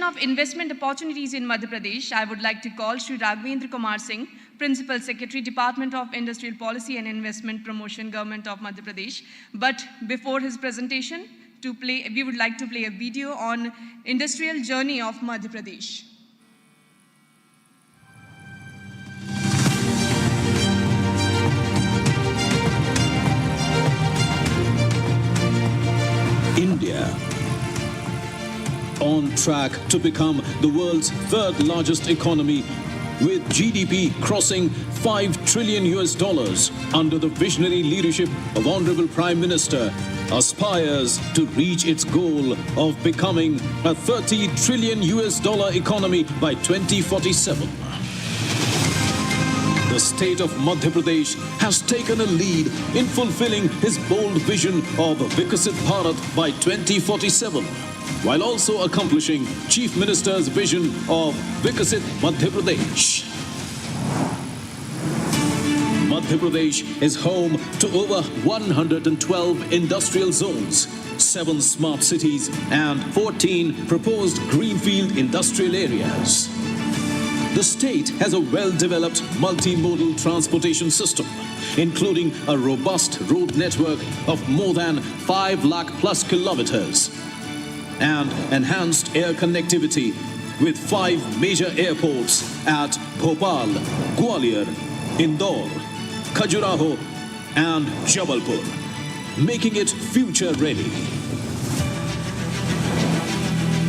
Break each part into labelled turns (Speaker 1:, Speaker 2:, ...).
Speaker 1: of investment opportunities in Madhya Pradesh, I would like to call Shri Raghavendra Kumar Singh, Principal Secretary, Department of Industrial Policy and Investment Promotion, Government of Madhya Pradesh. But before his presentation, we would like to play a video on industrial journey of Madhya Pradesh.
Speaker 2: India, on track to become the world's third largest economy, with GDP crossing $5 trillion under the visionary leadership of Honorable Prime Minister, aspires to reach its goal of becoming a $30 trillion economy by 2047. The state of Madhya Pradesh has taken a lead in fulfilling his bold vision of Vikasit Bharat by 2047, while also accomplishing Chief Minister's vision of Vikasit Madhya Pradesh. Madhya Pradesh is home to over 112 industrial zones, 7 smart cities, and 14 proposed greenfield industrial areas. The state has a well-developed multimodal transportation system, including a robust road network of more than 5 lakh plus kilometers and enhanced air connectivity with 5 major airports at Bhopal, Gwalior, Indore, Khajuraho and Jabalpur, making it future-ready.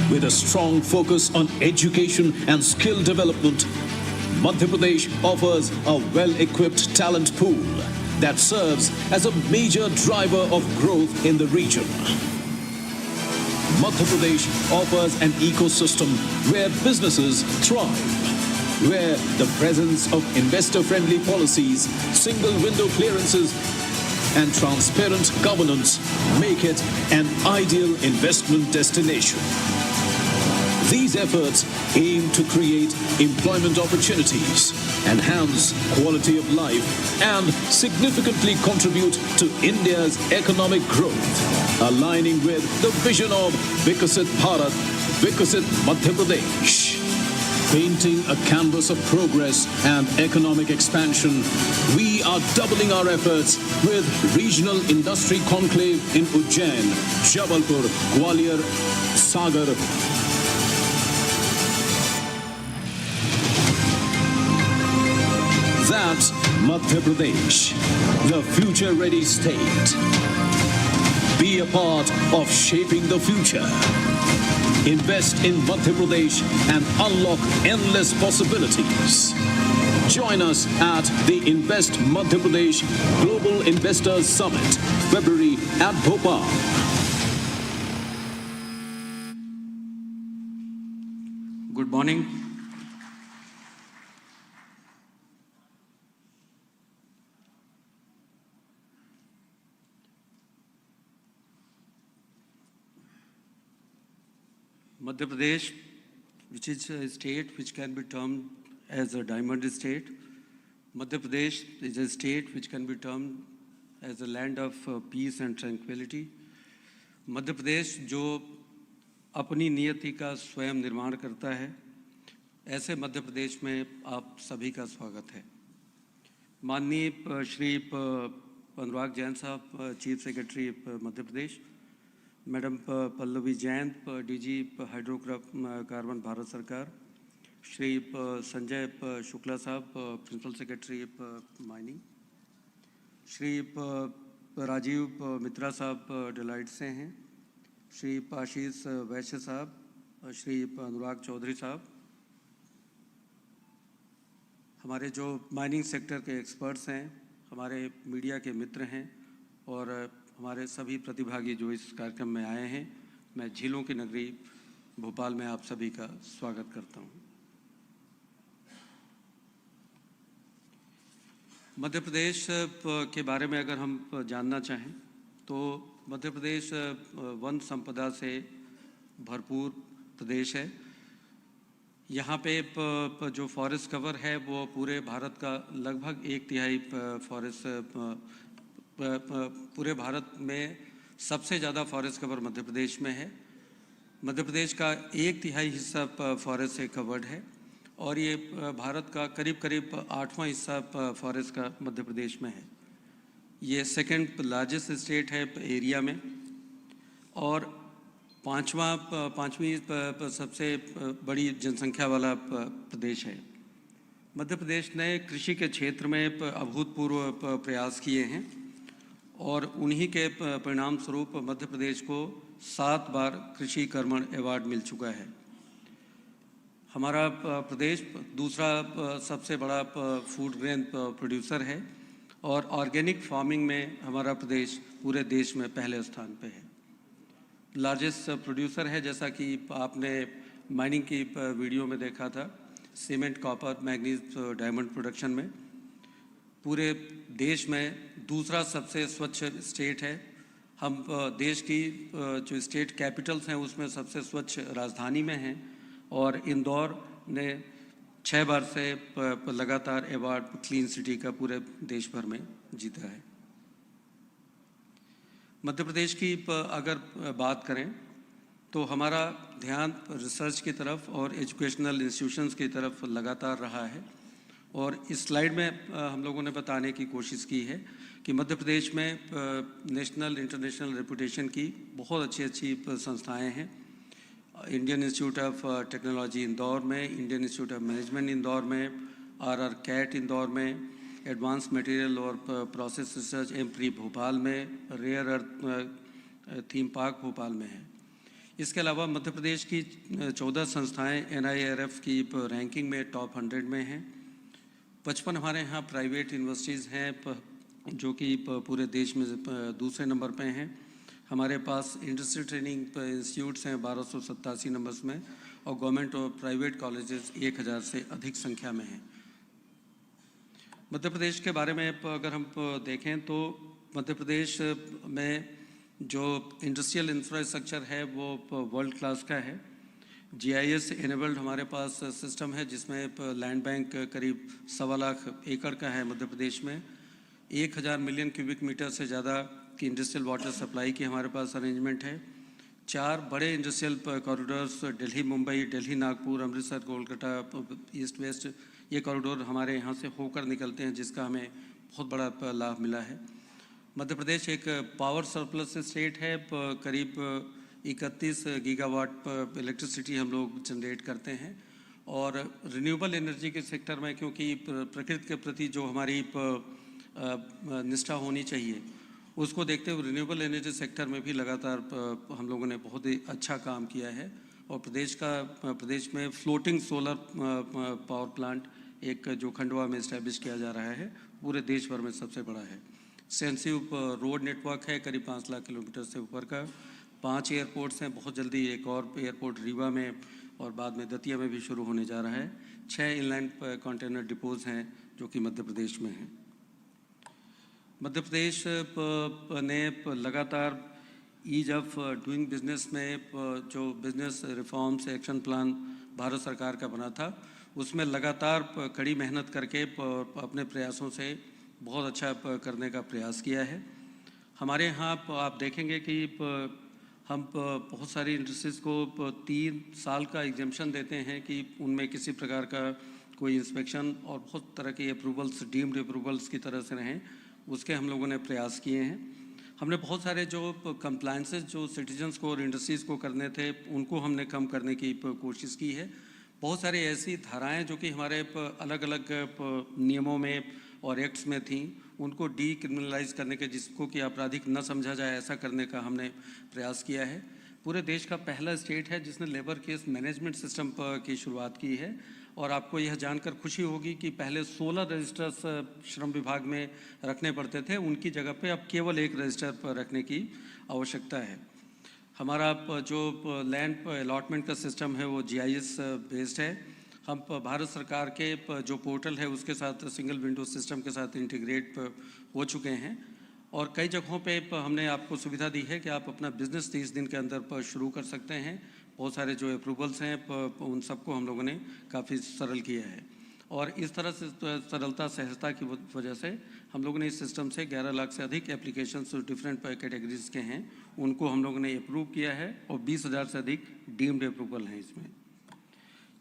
Speaker 2: With a strong focus on education and skill development, Madhya Pradesh offers a well-equipped talent pool that serves as a major driver of growth in the region. Madhya Pradesh offers an ecosystem where businesses thrive, where the presence of investor-friendly policies, single-window clearances, and transparent governance make it an ideal investment destination. These efforts aim to create employment opportunities, enhance quality of life, and significantly contribute to India's economic growth, aligning with the vision of Vikasit Bharat, Vikasit Madhya Pradesh. Painting a canvas of progress and economic expansion, we are doubling our efforts with Regional Industry Conclave in Ujjain, Jabalpur, Gwalior, Sagar, That's Madhya Pradesh, the future-ready state. Be a part of shaping the future. Invest in Madhya Pradesh and unlock endless possibilities. Join us at the Invest Madhya Pradesh Global Investors Summit, February at Bhopal.
Speaker 3: Good morning. Madhya Pradesh, which is a state which can be termed as a diamond state. Madhya Pradesh is a state which can be termed as a land of peace and tranquility. Madhya Pradesh जो अपनी नियति का स्वयं निर्माण करता है, ऐसे मध्य प्रदेश में आप सभी का स्वागत है। माननीय श्री अनुराग जैन साहब, chief secretary Madhya Pradesh, madam Pallavi Jain, DG hydrocarbon Bharat सरकार, श्री संजय शुक्ला साहब, principal secretary mining, Shri Rajiv Mitra साहब डिलाइट से हैं, श्री आशीष वैश्य साहब, श्री अनुराग चौधरी साहब, हमारे जो माइनिंग सेक्टर के एक्सपर्ट्स हैं, हमारे मीडिया के मित्र हैं और हमारे सभी प्रतिभागी जो इस कार्यक्रम में आए हैं, मैं झीलों की नगरी भोपाल में आप सभी का स्वागत करता हूं। मध्य प्रदेश के बारे में अगर हम जानना चाहें तो मध्य प्रदेश वन संपदा से भरपूर प्रदेश है। यहाँ पे जो फॉरेस्ट कवर है वो पूरे भारत का लगभग 1/3 फॉरेस्ट, पूरे भारत में सबसे ज़्यादा फॉरेस्ट कवर मध्य प्रदेश में है। मध्य प्रदेश का 1/3 हिस्सा फॉरेस्ट से कवर्ड है और ये भारत का करीब करीब 8वां हिस्सा फॉरेस्ट का मध्य प्रदेश में है। ये सेकंड लार्जेस्ट स्टेट है एरिया में और पाँचवीं सबसे बड़ी जनसंख्या वाला प्रदेश है। मध्य प्रदेश ने कृषि के क्षेत्र में अभूतपूर्व प्रयास किए हैं और उन्हीं के परिणाम स्वरूप मध्य प्रदेश को 7 बार कृषि कर्मण अवार्ड मिल चुका है। हमारा प्रदेश दूसरा सबसे बड़ा फूड ग्रेन प्रोड्यूसर है और ऑर्गेनिक फार्मिंग में हमारा प्रदेश पूरे देश में पहले स्थान पे है। लार्जेस्ट प्रोड्यूसर है, जैसा कि आपने माइनिंग की वीडियो में देखा था, cement, copper, manganese, diamond production में पूरे देश में दूसरा सबसे स्वच्छ स्टेट है। हम देश की जो स्टेट कैपिटल्स हैं उसमें सबसे स्वच्छ राजधानी में हैं और इंदौर ने 6 बार से लगातार अवार्ड क्लीन सिटी का पूरे देश भर में जीता है। मध्य प्रदेश की अगर बात करें तो हमारा ध्यान रिसर्च की तरफ और एजुकेशनल इंस्टीट्यूशंस की तरफ लगातार रहा है और इस स्लाइड में हम लोगों ने बताने की कोशिश की है कि मध्य प्रदेश में नेशनल इंटरनेशनल रेपुटेशन की बहुत अच्छी संस्थाएं हैं। Indian Institute of Technology Indore में, Indian Institute of Management Indore में, आर कैट इंदौर में, एडवांस मटेरियल और प्रोसेस रिसर्च एमप्री भोपाल में, rare earth theme park Bhopal में है। इसके अलावा मध्य प्रदेश की 14 संस्थाएं NIRF की रैंकिंग में टॉप 100 में हैं। 55 हमारे यहाँ प्राइवेट यूनिवर्सिटीज़ हैं जो कि पूरे देश में दूसरे नंबर पे हैं। हमारे पास इंडस्ट्रियल ट्रेनिंग इंस्टीट्यूट्स हैं 1287 नंबर्स में और गवर्नमेंट और प्राइवेट कॉलेजेस 1000 से अधिक संख्या में हैं। मध्य प्रदेश के बारे में अगर हम देखें तो मध्य प्रदेश में जो इंडस्ट्रियल इंफ्रास्ट्रक्चर है वो वर्ल्ड क्लास का है। GIS एनेबल्ड हमारे पास सिस्टम है जिसमें लैंड बैंक करीब 1.25 लाख एकड़ का है मध्य प्रदेश में। 1000 मिलियन क्यूबिक मीटर से ज़्यादा की इंडस्ट्रियल वाटर सप्लाई की हमारे पास अरेंजमेंट है। 4 बड़े industrial corridors Delhi Mumbai, Delhi Nagpur, Amritsar Kolkata, east west, ये कॉरिडोर हमारे यहाँ से होकर निकलते हैं जिसका हमें बहुत बड़ा लाभ मिला है। मध्य प्रदेश एक पावर सरप्लस स्टेट है। करीब 31 गीगावाट इलेक्ट्रिसिटी हम लोग जनरेट करते हैं और रिन्यूएबल एनर्जी के सेक्टर में क्योंकि प्रकृति के प्रति जो हमारी निष्ठा होनी चाहिए उसको देखते हुए रिन्यूएबल एनर्जी सेक्टर में भी लगातार हम लोगों ने बहुत ही अच्छा काम किया है और प्रदेश में फ्लोटिंग सोलर पावर प्लांट एक जो खंडवा में इस्टेब्लिश किया जा रहा है पूरे देश भर में सबसे बड़ा है। एक्सटेंसिव रोड नेटवर्क है करीब 5 लाख किलोमीटर से ऊपर का। 5 एयरपोर्ट्स हैं, बहुत जल्दी एक और एयरपोर्ट रीवा में और बाद में दतिया में भी शुरू होने जा रहा है। 6 इनलैंड कंटेनर डिपोज हैं जो कि मध्य प्रदेश में हैं। मध्य प्रदेश ने लगातार ईज ऑफ डूइंग बिजनेस में जो business reforms action plan Bharat सरकार का बना था उसमें लगातार कड़ी मेहनत करके अपने प्रयासों से बहुत अच्छा करने का प्रयास किया है। हमारे यहाँ आप देखेंगे कि हम बहुत सारी इंडस्ट्रीज़ को 3 साल का एग्जेम्पशन देते हैं कि उनमें किसी प्रकार का कोई इंस्पेक्शन और बहुत तरह के अप्रूवल्स, डीम्ड अप्रूवल्स की तरह से रहें, उसके हम लोगों ने प्रयास किए हैं। हमने बहुत सारे जो कंप्लायंसेस जो सिटीजन्स को और इंडस्ट्रीज़ को करने थे उनको हमने कम करने की कोशिश की है। बहुत सारी ऐसी धाराएं जो कि हमारे अलग अलग नियमों में और एक्ट्स में थी उनको डीक्रिमिनलाइज करने के, जिसको कि आपराधिक न समझा जाए, ऐसा करने का हमने प्रयास किया है। पूरे देश का पहला स्टेट है जिसने लेबर केस मैनेजमेंट सिस्टम की शुरुआत की है और आपको यह जानकर खुशी होगी कि पहले 16 रजिस्टर्स श्रम विभाग में रखने पड़ते थे, उनकी जगह पे अब केवल 1 रजिस्टर पर रखने की आवश्यकता है। हमारा जो लैंड अलॉटमेंट का सिस्टम है वो GIS बेस्ड है। हम भारत सरकार के जो पोर्टल है उसके साथ सिंगल विंडो सिस्टम के साथ इंटीग्रेट हो चुके हैं और कई जगहों पे हमने आपको सुविधा दी है कि आप अपना बिजनेस 30 दिन के अंदर शुरू कर सकते हैं। बहुत सारे जो अप्रूवल्स हैं उन सबको हम लोगों ने काफ़ी सरल किया है। और इस तरह से सरलता सहजता की वजह से हम लोगों ने इस सिस्टम से 11 लाख से अधिक एप्लीकेशन जो डिफरेंट कैटेगरीज के हैं उनको हम लोगों ने अप्रूव किया है और 20,000 से अधिक डीम्ड अप्रूवल हैं इसमें।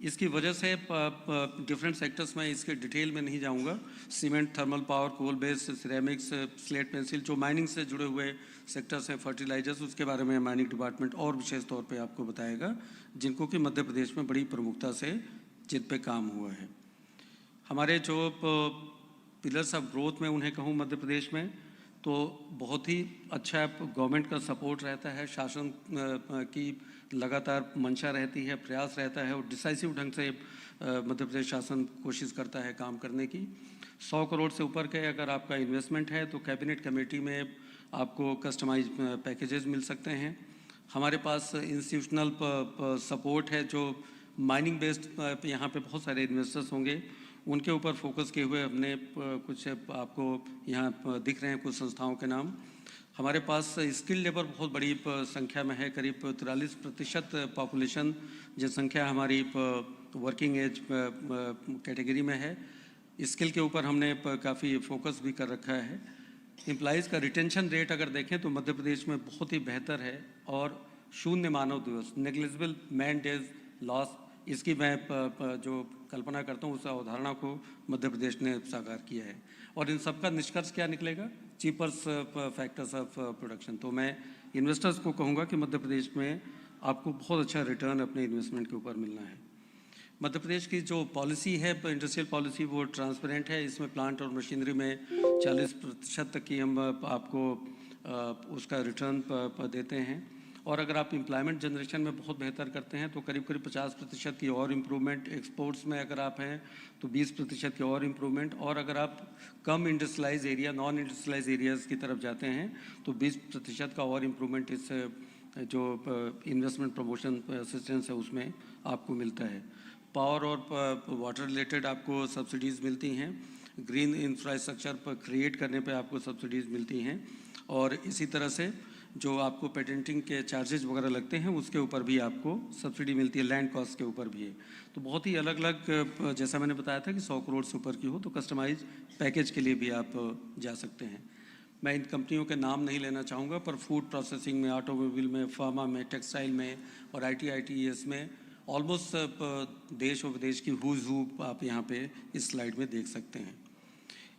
Speaker 3: इसकी वजह से डिफरेंट सेक्टर्स में इसके डिटेल में नहीं जाऊंगा। Cement, thermal power, coal based, ceramics, slate pencil, जो माइनिंग से जुड़े हुए सेक्टर्स हैं, फर्टिलाइजर्स, उसके बारे में माइनिंग डिपार्टमेंट और विशेष तौर पे आपको बताएगा, जिनको कि मध्य प्रदेश में बड़ी प्रमुखता से जिन पे काम हुआ है। हमारे जो पिलर्स ऑफ ग्रोथ में उन्हें कहूँ मध्य प्रदेश में, तो बहुत ही अच्छा गवर्नमेंट का सपोर्ट रहता है, शासन की लगातार मंशा रहती है, प्रयास रहता है और डिसाइसिव ढंग से मध्य प्रदेश शासन कोशिश करता है काम करने की। 100 करोड़ से ऊपर के अगर आपका इन्वेस्टमेंट है तो कैबिनेट कमेटी में आपको कस्टमाइज पैकेजेस मिल सकते हैं। हमारे पास इंस्टीट्यूशनल सपोर्ट है, जो माइनिंग बेस्ड यहाँ पे बहुत सारे इन्वेस्टर्स होंगे, उनके ऊपर फोकस किए हुए हमने कुछ आपको यहाँ दिख रहे हैं कुछ संस्थाओं के नाम। हमारे पास स्किल लेबर बहुत बड़ी संख्या में है, करीब 43% पॉपुलेशन जनसंख्या हमारी वर्किंग एज कैटेगरी में है। स्किल के ऊपर हमने काफ़ी फोकस भी कर रखा है। एम्प्लॉइज़ का रिटेंशन रेट अगर देखें तो मध्य प्रदेश में बहुत ही बेहतर है और शून्य मानव दिवस, नेग्लिजिबल मैन डेज लॉस, इसकी मैं जो कल्पना करता हूँ उस अवधारणा को मध्य प्रदेश ने साकार किया है। और इन सब का निष्कर्ष क्या निकलेगा? चीपर्स फैक्टर्स ऑफ प्रोडक्शन। तो मैं इन्वेस्टर्स को कहूँगा कि मध्य प्रदेश में आपको बहुत अच्छा रिटर्न अपने इन्वेस्टमेंट के ऊपर मिलना है। मध्य प्रदेश की जो पॉलिसी है इंडस्ट्रियल पॉलिसी, वो ट्रांसपेरेंट है। इसमें प्लांट और मशीनरी में 40% तक की हम आपको उसका रिटर्न देते हैं। और अगर आप एम्प्लॉयमेंट जनरेशन में बहुत बेहतर करते हैं तो करीब 50% की और इम्प्रूवमेंट। एक्सपोर्ट्स में अगर आप हैं तो 20% की और इम्प्रूवमेंट। और अगर आप कम industrialise area, non industrialise areas की तरफ जाते हैं तो 20% का और इम्प्रूवमेंट इस जो इन्वेस्टमेंट प्रमोशन असिस्टेंस है उसमें आपको मिलता है। पावर और वाटर रिलेटेड आपको सब्सिडीज़ मिलती हैं। ग्रीन इंफ्रास्ट्रक्चर पर क्रिएट करने पे आपको सब्सिडीज़ मिलती हैं। और इसी तरह से जो आपको पेटेंटिंग के चार्जेस वगैरह लगते हैं उसके ऊपर भी आपको सब्सिडी मिलती है, लैंड कॉस्ट के ऊपर भी है। तो बहुत ही अलग अलग, जैसा मैंने बताया था कि 100 करोड़ से ऊपर की हो तो कस्टमाइज पैकेज के लिए भी आप जा सकते हैं। मैं इन कंपनियों के नाम नहीं लेना चाहूँगा, पर फूड प्रोसेसिंग में, ऑटोमोबाइल में, फार्मा में, टेक्सटाइल में और ITES में ऑलमोस्ट देश और विदेश की हुज हू आप यहाँ पे इस स्लाइड में देख सकते हैं।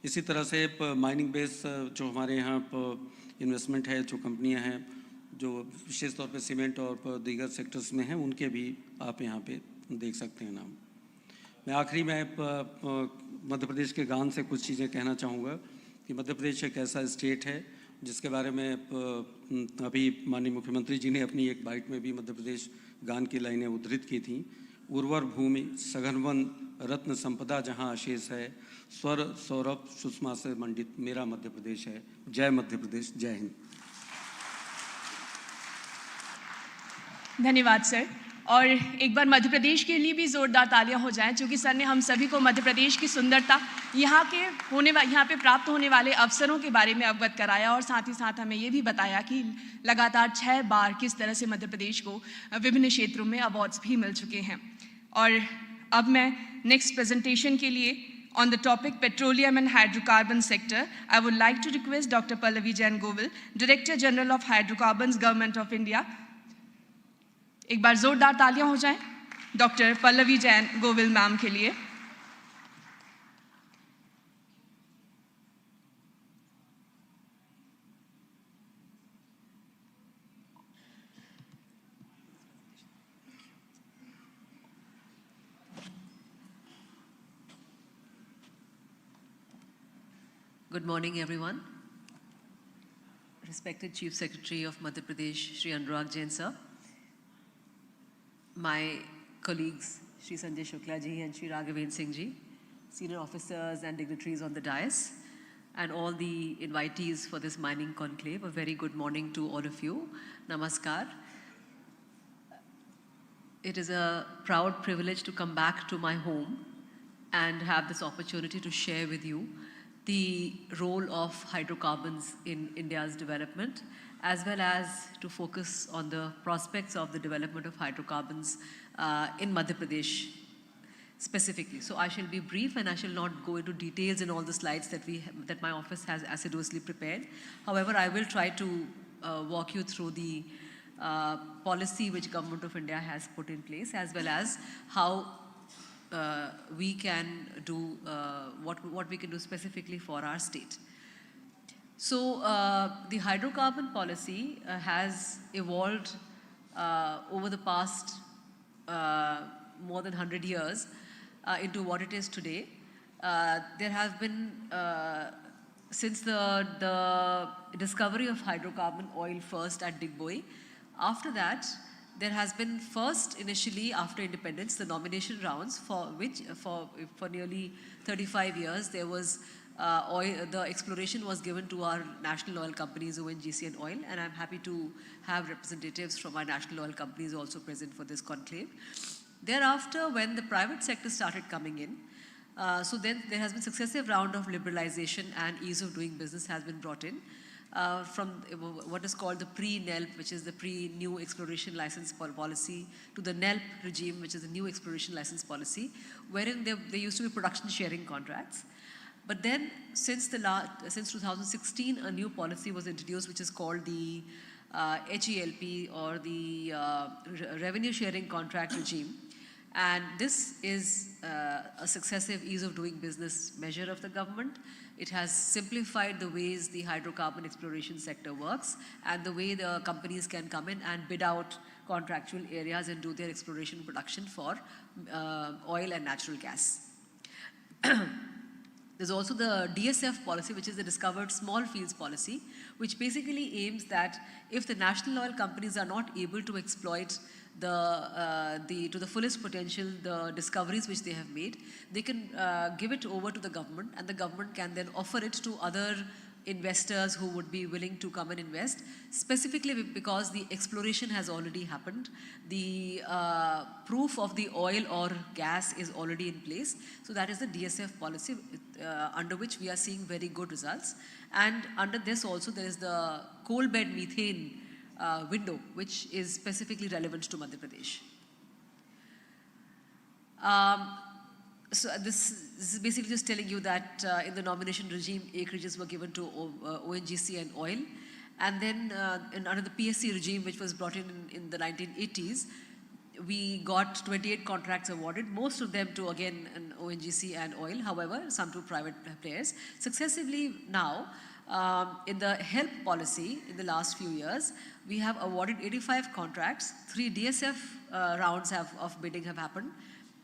Speaker 3: इसी तरह से माइनिंग बेस जो हमारे यहाँ इन्वेस्टमेंट है, जो कंपनियां हैं जो विशेष तौर पे सीमेंट और दीगर सेक्टर्स में हैं, उनके भी आप यहाँ पे देख सकते हैं नाम। मैं आखिरी में मध्य प्रदेश के गान से कुछ चीज़ें कहना चाहूँगा कि मध्य प्रदेश एक ऐसा स्टेट है जिसके बारे में अभी माननीय मुख्यमंत्री जी ने अपनी एक बाइट में भी मध्य प्रदेश गान की लाइनें उद्धृत की थी। उर्वर भूमि सघन वन रत्न संपदा जहाँ अशेष है, स्वर सौरभ सुषमा से मंडित मेरा मध्य प्रदेश है। जय मध्य प्रदेश, जय हिंद।
Speaker 1: धन्यवाद सर। और एक बार मध्य प्रदेश के लिए भी जोरदार तालियां हो जाएं, क्योंकि सर ने हम सभी को मध्य प्रदेश की सुंदरता, यहाँ पे प्राप्त होने वाले अवसरों के बारे में अवगत कराया और साथ ही साथ हमें ये भी बताया कि लगातार 6 बार किस तरह से मध्य प्रदेश को विभिन्न क्षेत्रों में अवार्ड्स भी मिल चुके हैं। और अब मैं नेक्स्ट प्रेजेंटेशन के लिए on the topic petroleum and hydrocarbon sector, I would like to request Dr. Pallavi Jain Govil, Director General of Hydrocarbons, Government of India. एक बार जोरदार तालियां हो जाएं डॉक्टर पल्लवी जैन गोविल मैम के लिए।
Speaker 4: Good morning, everyone. Respected Chief Secretary of Madhya Pradesh, Shri Anurag Jain sir, my colleagues, Shri Sanjay Shukla ji and Shri Raghavendra Singh ji, senior officers and dignitaries on the dais, and all the invitees for this mining conclave, a very good morning to all of you. Namaskar. It is a proud privilege to come back to my home and have this opportunity to share with you the role of hydrocarbons in India's development, as well as to focus on the prospects of the development of hydrocarbons in Madhya Pradesh. specifically. So I shall be brief and I shall not go into details in all the slides that my office has assiduously prepared. However, I will try to walk you through the policy which Government of India has put in place, as well as how we can do what we can do specifically for our state. So the hydrocarbon policy has evolved over the past more than 100 years into what it is today. There have been, since the discovery of hydrocarbon oil first at Digboi, after that, there has been first, initially after independence, the nomination rounds for which, for nearly 35 years, there was the exploration was given to our national oil companies, ONGC and Oil, and I'm happy to have representatives from our national oil companies also present for this conclave. Thereafter, when the private sector started coming in, so then there has been successive round of liberalization and ease of doing business has been brought in from what is called the pre-NELP, which is the pre-new exploration license policy, to the NELP regime, which is the new exploration license policy, wherein there used to be production sharing contracts. But then, since 2016, a new policy was introduced, which is called the HELP, or the revenue sharing contract regime. And this is a successive ease of doing business measure of the government. It has simplified the ways the hydrocarbon exploration sector works and the way the companies can come in and bid out contractual areas and do their exploration production for oil and natural gas. There's also the DSF policy, which is the Discovered Small Fields policy, which basically aims that if the national oil companies are not able to exploit to the fullest potential the discoveries which they have made, they can give it over to the government, and the government can then offer it to other investors who would be willing to come and invest, specifically because the exploration has already happened. The proof of the oil or gas is already in place. So that is the DSF policy under which we are seeing very good results. And under this also there is the coal bed methane window, which is specifically relevant to Madhya Pradesh. So this is basically just telling you that in the nomination regime, acreages were given to ONGC and Oil. And then under the PSC regime, which was brought in the 1980s, we got 28 contracts awarded, most of them to, again, an ONGC and Oil, however, some to private players. Successively now, in the HELP policy in the last few years, we have awarded 85 contracts, 3 DSF rounds of bidding have happened,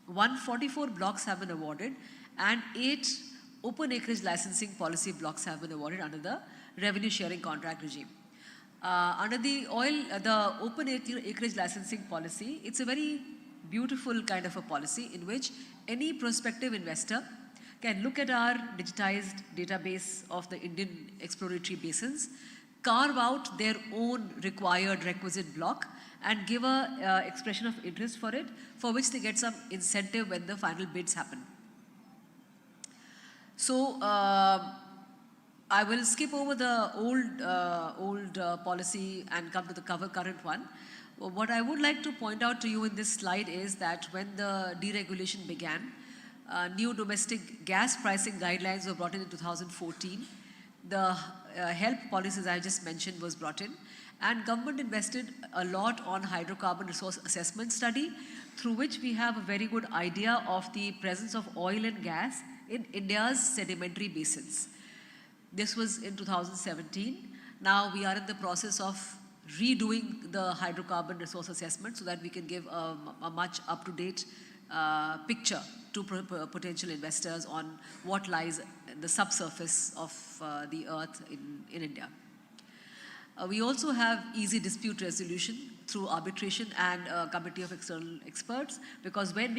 Speaker 4: 144 blocks have been awarded, and 8 open acreage licensing policy blocks have been awarded under the revenue sharing contract regime. Under the open acreage licensing policy, it's a very beautiful kind of a policy in which any prospective investor can look at our digitized database of the Indian exploratory basins, carve out their own requisite block, and give a expression of interest for it, for which they get some incentive when the final bids happen. So I will skip over the old policy and come to the current one. What I would like to point out to you in this slide is that when the deregulation began, new domestic gas pricing guidelines were brought in 2014. The HELP policies I just mentioned was brought in, and government invested a lot on hydrocarbon resource assessment study, through which we have a very good idea of the presence of oil and gas in India's sedimentary basins. This was in 2017. Now we are in the process of redoing the hydrocarbon resource assessment so that we can give a much up-to-date picture to potential investors on what lies in the subsurface of the earth in India. We also have easy dispute resolution through arbitration and a committee of external experts, because when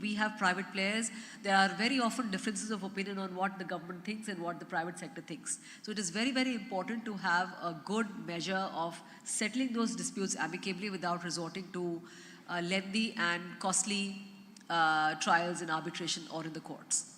Speaker 4: we have private players, there are very often differences of opinion on what the government thinks and what the private sector thinks. So it is very, very important to have a good measure of settling those disputes amicably without resorting to lengthy and costly trials in arbitration or in the courts.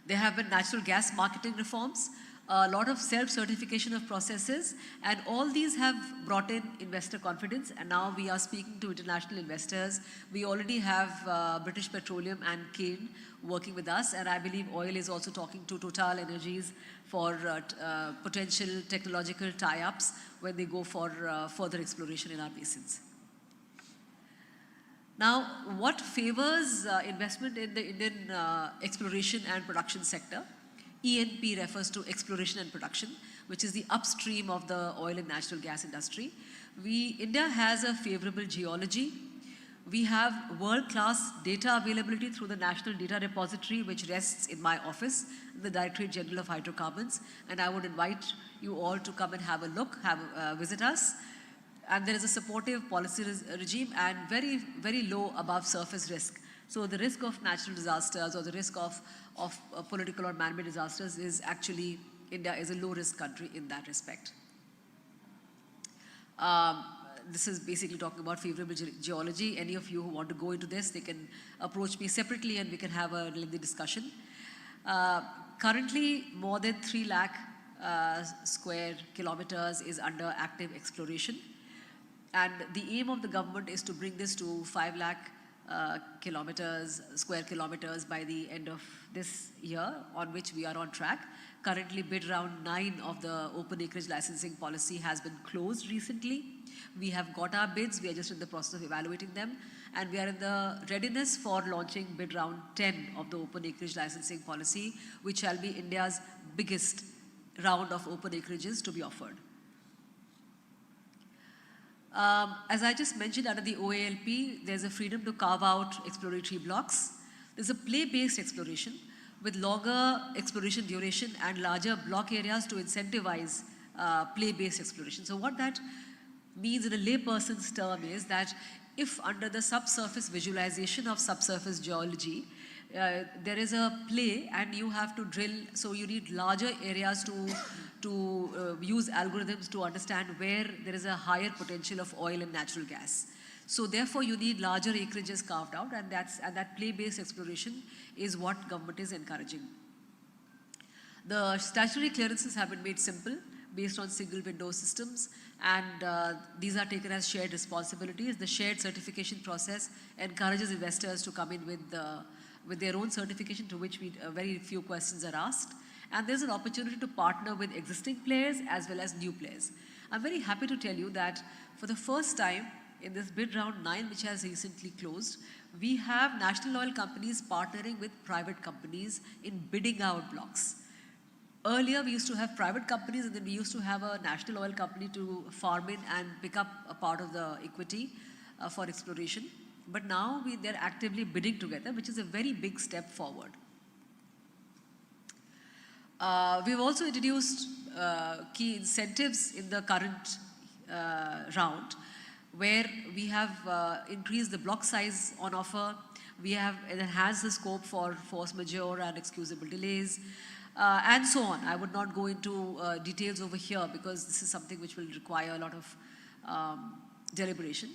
Speaker 4: There have been natural gas marketing reforms. a lot of self-certification of processes, and all these have brought in investor confidence, and now we are speaking to international investors. We already have British Petroleum and Cairn working with us, and I believe oil is also talking to Total Energies for potential technological tie-ups when they go for further exploration in our basins. Now, what favors investment in the Indian exploration and production sector? E&P refers to exploration and production, which is the upstream of the oil and natural gas industry. India has a favorable geology. We have world-class data availability through the National Data Repository, which rests in my office, the Directorate General of Hydrocarbons, and I would invite you all to come and have a look, visit us. And there is a supportive policy regime and very, very low above surface risk. So the risk of natural disasters or the risk of political or man-made disasters is actually, India is a low-risk country in that respect. This is basically talking about favorable geology. Any of you who want to go into this, they can approach me separately and we can have a lengthy discussion. Currently, more than 3 lakh square kilometers is under active exploration. And the aim of the government is to bring this to 5 lakh square kilometers by the end of this year, on which we are on track. Currently, bid round 9 of the open acreage licensing policy has been closed recently. We have got our bids, we are just in the process of evaluating them, and we are in the readiness for launching bid round 10 of the open acreage licensing policy, which shall be India's biggest round of open acreages to be offered. As I just mentioned, under the OALP, there's a freedom to carve out exploratory blocks. There's a play-based exploration with longer exploration duration and larger block areas to incentivize play-based exploration. So what that means in a layperson's term is that if under the subsurface visualization of subsurface geology, there is a play and you have to drill, so you need larger areas to use algorithms to understand where there is a higher potential of oil and natural gas. So therefore you need larger acreages carved out, and that play-based exploration is what government is encouraging. The statutory clearances have been made simple based on single window systems, and these are taken as shared responsibilities. The shared certification process encourages investors to come in with their own certification, to which very few questions are asked. And there's an opportunity to partner with existing players as well as new players. I'm very happy to tell you that for the first time in this bid round 9, which has recently closed, we have national oil companies partnering with private companies in bidding out blocks. Earlier, we used to have private companies, and then we used to have a national oil company to farm in and pick up a part of the equity for exploration. But now they're actively bidding together, which is a very big step forward. We've also introduced key incentives in the current round, where we have increased the block size on offer. We have enhanced the scope for force majeure and excusable delays, and so on. I would not go into details over here because this is something which will require a lot of deliberation.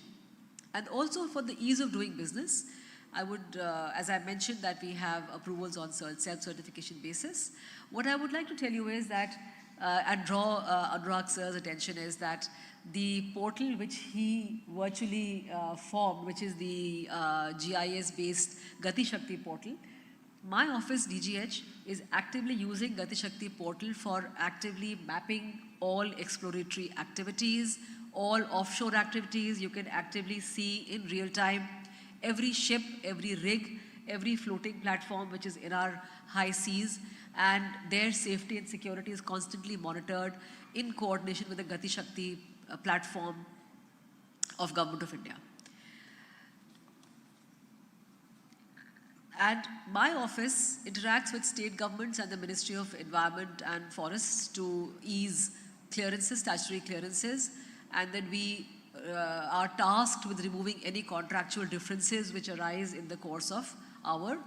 Speaker 4: And also for the ease of doing business, I would, as I mentioned, that we have approvals on self-certification basis. What I would like to tell you is that, and draw Anurag sir's attention, is that the portal which he virtually formed, which is the GIS-based Gati Shakti portal, my office, DGH, is actively using Gati Shakti portal for actively mapping all exploratory activities, all offshore activities. You can actively see in real time every ship, every rig, every floating platform which is in our high seas, and their safety and security is constantly monitored in coordination with the Gati Shakti platform of Government of India. And my office interacts with state governments and the Ministry of Environment and Forests to ease clearances, statutory clearances, and then we are tasked with removing any contractual differences which arise in the course of our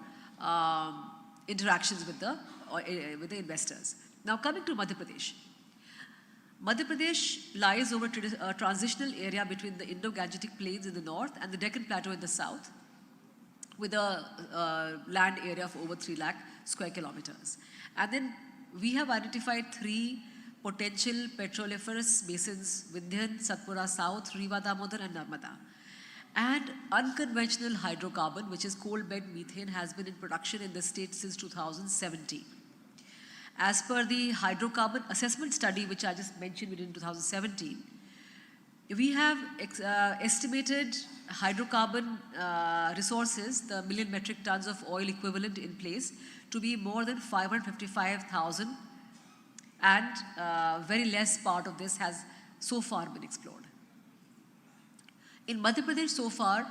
Speaker 4: interactions with the investors. Now coming to Madhya Pradesh. Madhya Pradesh lies over a transitional area between the Indo-Gangetic Plains in the north and the Deccan Plateau in the south, with a land area of over 3 lakh square kilometers. And then we have identified 3 potential petroliferous basins: Vindhyan, Satpura South, Riva Damodar and Narmada. And unconventional hydrocarbon, which is coal bed methane, has been in production in the state since 2017. As per the hydrocarbon assessment study, which I just mentioned within 2017, we have estimated hydrocarbon resources, the million metric tons of oil equivalent in place, to be more than 555,000, and very less part of this has so far been explored. In Madhya Pradesh so far,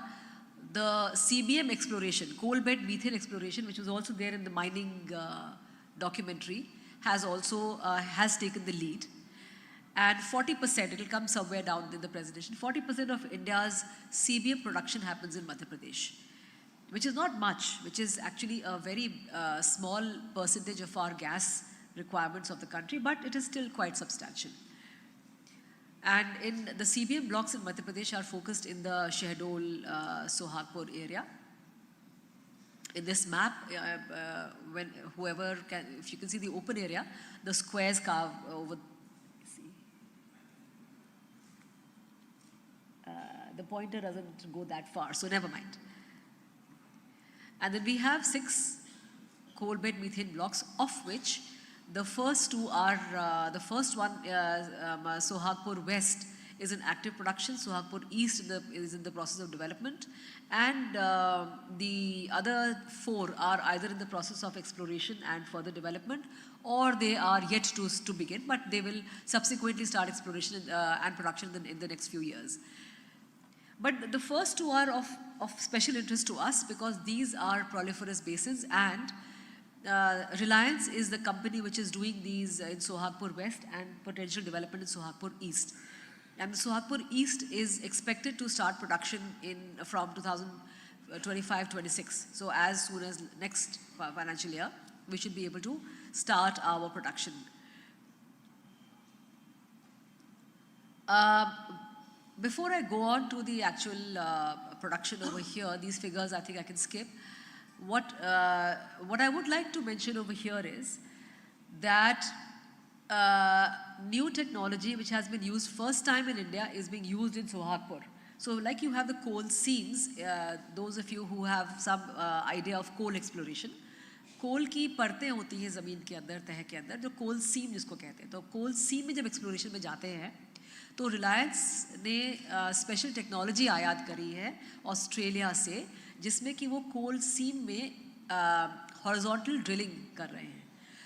Speaker 4: the CBM exploration, coal bed methane exploration, which was also there in the mining documentary, has also has taken the lead. And 40%, it will come somewhere down in the presentation, 40% of India's CBM production happens in Madhya Pradesh, which is not much, which is actually a very small percentage of our gas requirements of the country, but it is still quite substantial. And in the CBM blocks in Madhya Pradesh are focused in the Shahdol, Sohagpur area. In this map, when whoever can, if you can see the open area, the squares carved over. The pointer doesn't go that far, so never mind. And then we have 6 coal bed methane blocks, of which the first 2 are, the first one, Sohagpur West, is in active production. Sohagpur East is in the process of development. And the other 4 are either in the process of exploration and further development, or they are yet to begin, but they will subsequently start exploration and production in the next few years. But the first 2 are of special interest to us because these are proliferous basins, and Reliance is the company which is doing these in Sohagpur West and potential development in Sohagpur East. And the Sohagpur East is expected to start production from 2025-26. So as soon as next financial year, we should be able to start our production. Before I go on to the actual production over here, these figures I think I can skip. What I would like to mention over here is that new technology which has been used first time in India is being used in Sohagpur. So like you have the coal seams, those of you who have some idea of coal exploration, कोल की परतें होती हैं ज़मीन के अंदर, तह के अंदर, जो कोल सीम जिसको कहते हैं. तो कोल सीम में जब एक्सप्लोरेशन में जाते हैं तो रिलायंस ने स्पेशल टेक्नोलॉजी आयात करी है ऑस्ट्रेलिया से, जिसमें कि वो कोल सीम में हॉरिजॉन्टल ड्रिलिंग कर रहे हैं.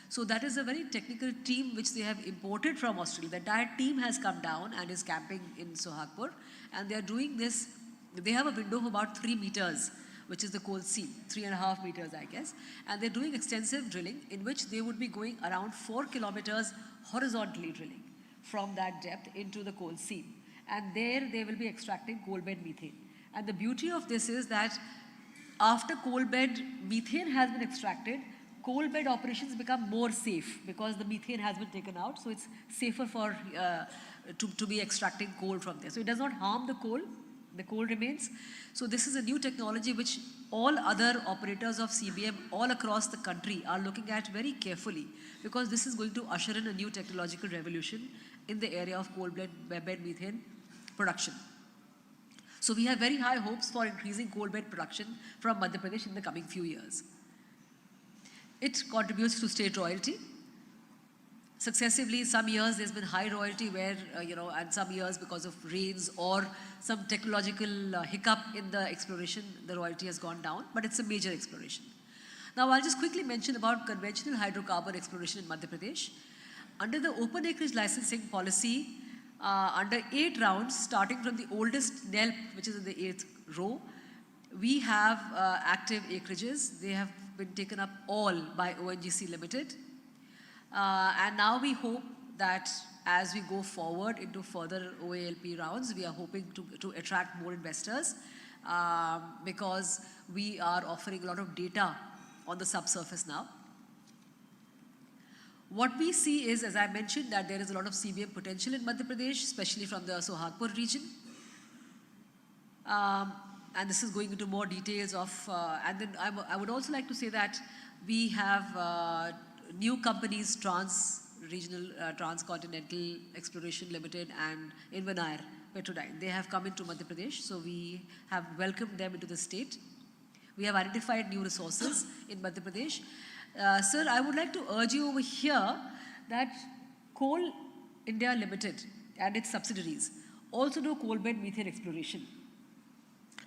Speaker 4: So that is a very technical team which they have imported from Australia. The entire team has come down and is camping in Sohagpur, and they are doing this. They have a window of about 3 meters, which is the coal seam, 3.5 meters, I guess. And they're doing extensive drilling in which they would be going around 4 kilometers horizontally drilling from that depth into the coal seam. And there they will be extracting coal bed methane. And the beauty of this is that after coal bed methane has been extracted, coal bed operations become more safe because the methane has been taken out. So it's safer for to be extracting coal from there. So it does not harm the coal remains. So this is a new technology which all other operators of CBM all across the country are looking at very carefully, because this is going to usher in a new technological revolution in the area of coal bed methane production. So we have very high hopes for increasing coal bed production from Madhya Pradesh in the coming few years. It contributes to state royalty. Successively, some years there's been high royalty where, and some years because of rains or some technological hiccup in the exploration, the royalty has gone down, but it's a major exploration. Now, I'll just quickly mention about conventional hydrocarbon exploration in Madhya Pradesh. Under the open acreage licensing policy, under 8 rounds, starting from the oldest NELP, which is in the 8th row, we have active acreages. They have been taken up all by ONGC Limited. And now we hope that as we go forward into further OALP rounds, we are hoping to attract more investors because we are offering a lot of data on the subsurface now. What we see is, as I mentioned, that there is a lot of CBM potential in Madhya Pradesh, especially from the Sohagpur region. And this is going into more details of, and then I would also like to say that we have new companies, Transcontinental Exploration Limited and Invenair Petrodyne. They have come into Madhya Pradesh, so we have welcomed them into the state. We have identified new resources in Madhya Pradesh. Sir, I would like to urge you over here that Coal India Limited and its subsidiaries also do coal bed methane exploration.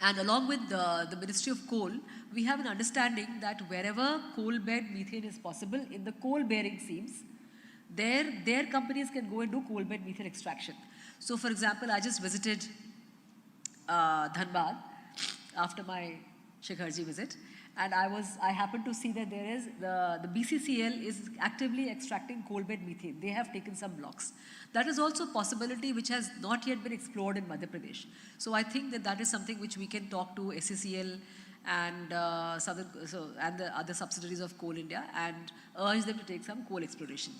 Speaker 4: And along with the Ministry of Coal, we have an understanding that wherever coal bed methane is possible in the coal bearing seams, their companies can go and do coal bed methane extraction. So for example, I just visited Dhanbad after my Shikharji visit, and I happened to see that there is the BCCL is actively extracting coal bed methane. They have taken some blocks. That is also a possibility which has not yet been explored in Madhya Pradesh. So I think that is something which we can talk to SCCL and and the other subsidiaries of Coal India and urge them to take some coal exploration.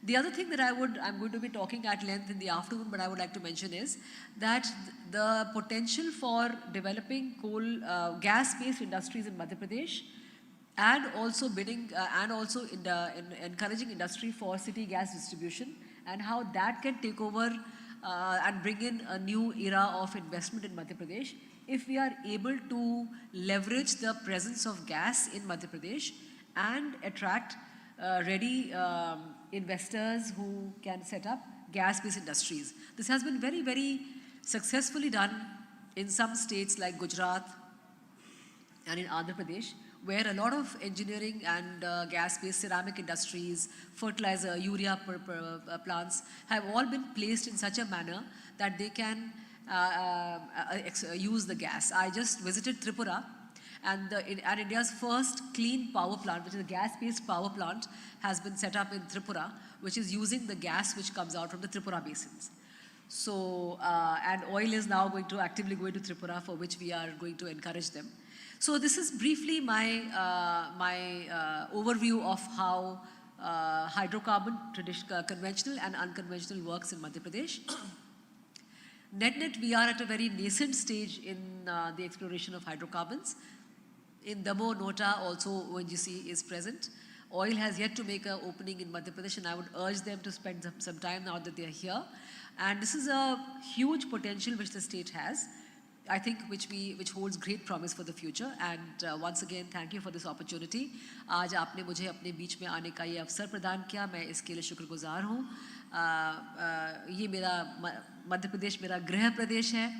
Speaker 4: The other thing that I'm going to be talking at length in the afternoon, but I would like to mention is that the potential for developing gas-based industries in Madhya Pradesh and also encouraging industry for city gas distribution and how that can take over and bring in a new era of investment in Madhya Pradesh if we are able to leverage the presence of gas in Madhya Pradesh and attract ready investors who can set up gas-based industries. This has been very, very successfully done in some states like Gujarat and in Andhra Pradesh, where a lot of engineering and gas-based ceramic industries, fertilizer, urea plants have all been placed in such a manner that they can use the gas. I just visited Tripura, and India's first clean power plant, which is a gas-based power plant, has been set up in Tripura, which is using the gas which comes out from the Tripura basins. So, and oil is now actively going to Tripura, for which we are going to encourage them. So this is briefly my overview of how hydrocarbon, conventional and unconventional works in Madhya Pradesh. Net, we are at a very nascent stage in the exploration of hydrocarbons. In Damo, Nota, also ONGC is present. Oil has yet to make an opening in Madhya Pradesh, and I would urge them to spend some time now that they are here. And this is a huge potential which the state has, I think, which holds great promise for the future. And once again, thank you for this opportunity. आज आपने मुझे अपने बीच में आने का ये अवसर प्रदान किया, मैं इसके लिए शुक्रगुजार हूँ. ये मेरा मध्य प्रदेश मेरा गृह प्रदेश है,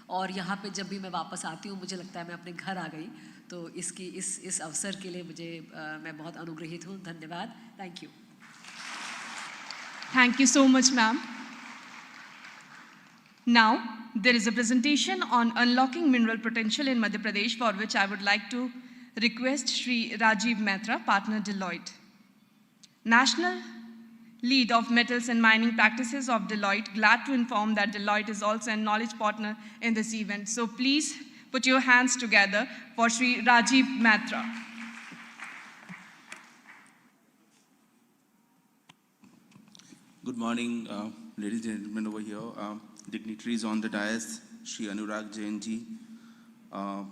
Speaker 4: और यहाँ पे जब भी मैं वापस आती हूँ मुझे लगता है मैं अपने घर आ गई. तो इस अवसर के लिए मैं बहुत अनुग्रहित हूँ. धन्यवाद. Thank you.
Speaker 1: Thank you so much, ma'am. Now, there is a presentation on unlocking mineral potential in Madhya Pradesh, for which I would like to request Shri Rajiv Mehta, partner Deloitte. National Lead of Metals and Mining Practices of Deloitte, glad to inform that Deloitte is also a knowledge partner in this event. So please put your hands together for Shri Rajiv Mehta.
Speaker 5: Good morning, ladies and gentlemen over here. Dignitaries on the dais, Shri Anurag Jain ji,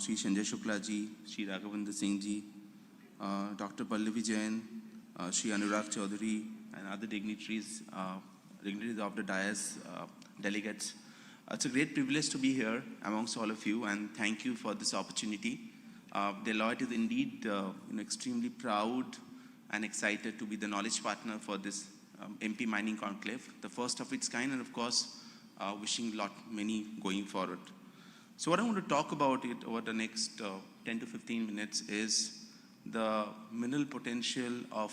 Speaker 5: Shri Sanjay Shukla ji, Shri Raghavinder Singh ji, Dr. Pallavi Jain, Shri Anurag Chaudhary, and other dignitaries of the dais, delegates. It's a great privilege to be here amongst all of you, and thank you for this opportunity. Deloitte is indeed extremely proud and excited to be the knowledge partner for this MP Mining Conclave, the first of its kind, and of course, wishing many going forward. So what I want to talk about it over the next 10 to 15 minutes is the mineral potential of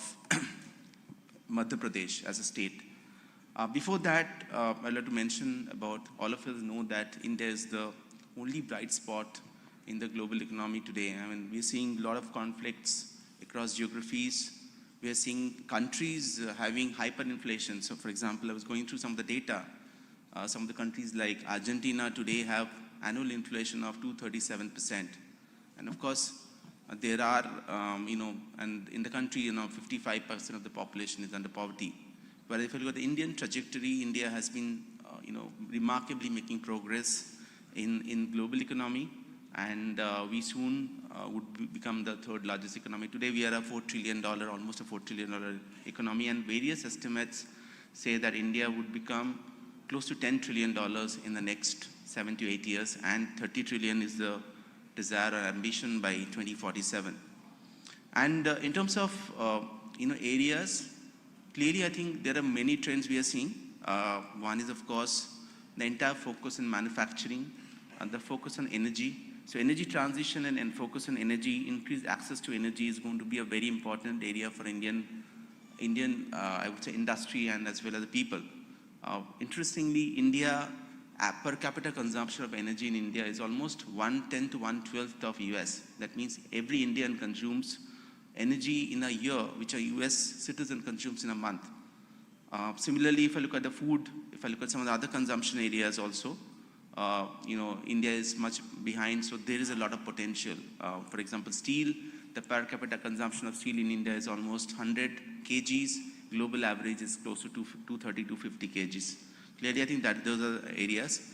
Speaker 5: Madhya Pradesh as a state. Before that, I'd like to mention about all of us know that India is the only bright spot in the global economy today. I mean, we're seeing a lot of conflicts across geographies. We are seeing countries having hyperinflation. So for example, I was going through some of the data. Some of the countries like Argentina today have annual inflation of 237%. And of course, there are, and in the country, 55% of the population is under poverty. But if you look at the Indian trajectory, India has been, remarkably making progress in global economy. And we soon become the third largest economy. Today we are a $4 trillion, almost a $4 trillion economy, and various estimates say that India would become close to $10 trillion in the next 7 to 8 years, and 30 trillion is the desire or ambition by 2047. And in terms of areas, clearly I think there are many trends we are seeing. One is of course the entire focus in manufacturing and the focus on energy. So energy transition and focus on energy, increased access to energy is going to be a very important area for Indian I would say industry and as well as the people. Interestingly, India per capita consumption of energy in India is almost 1/10 to 1/12 of US. That means every Indian consumes energy in a year, which a US citizen consumes in a month. Similarly, if I look at the food, if I look at some of the other consumption areas also, India is much behind, so there is a lot of potential. For example, steel, the per capita consumption of steel in India is almost 100 kgs. Global average is close to 230 to 50 kgs. Clearly, I think that those are areas.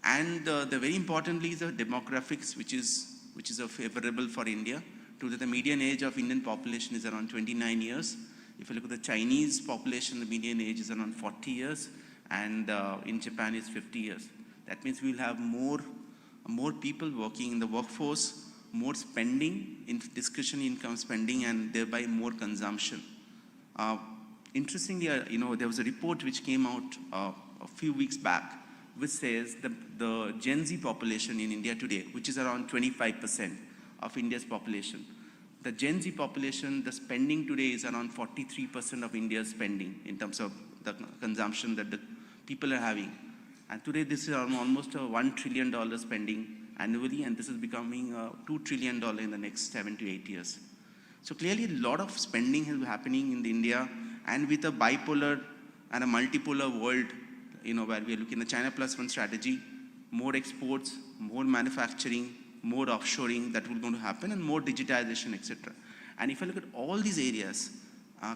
Speaker 5: And the very importantly is the demographics, which is favorable for India. Today, the median age of Indian population is around 29 years. If you look at the Chinese population, the median age is around 40 years, and in Japan is 50 years. That means we will have more people working in the workforce, more spending, in discretionary income spending, and thereby more consumption. Interestingly, there was a report which came out a few weeks back, which says the Gen Z population in India today, which is around 25% of India's population. The Gen Z population, the spending today is around 43% of India's spending in terms of the consumption that the people are having. And today this is almost a $1 trillion spending annually, and this is becoming a $2 trillion in the next 7 to 8 years. So clearly a lot of spending is happening in India, and with a bipolar and a multipolar world, where we are looking at the China Plus One strategy, more exports, more manufacturing, more offshoring that will going to happen, and more digitization, etc. And if I look at all these areas,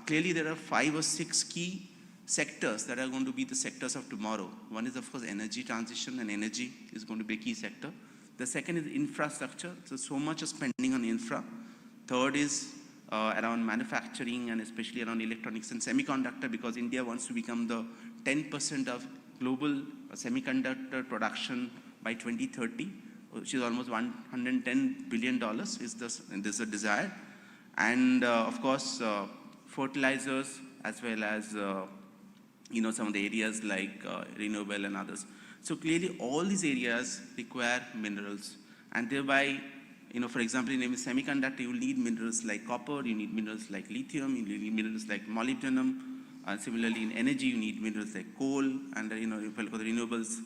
Speaker 5: clearly there are 5 or 6 key sectors that are going to be the sectors of tomorrow. One is of course energy transition, and energy is going to be a key sector. The second is infrastructure, so much spending on infra. Third is around manufacturing, and especially around electronics and semiconductor, because India wants to become the 10% of global semiconductor production by 2030, which is almost $110 billion is this a desire. And of course, fertilizers, as well as some of the areas like renewable and others. So clearly all these areas require minerals, and thereby, for example, in semiconductor, you need minerals like copper, you need minerals like lithium, you need minerals like molybdenum. Similarly, in energy, you need minerals like coal, and if you look at the renewables,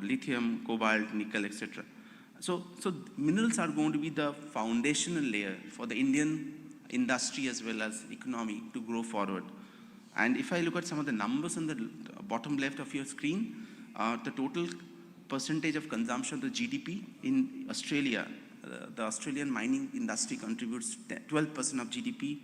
Speaker 5: lithium, cobalt, nickel, etc. So minerals are going to be the foundational layer for the Indian industry as well as economy to grow forward. And if I look at some of the numbers on the bottom left of your screen, the total percentage of consumption of the GDP in Australia, the Australian mining industry contributes 12% of GDP.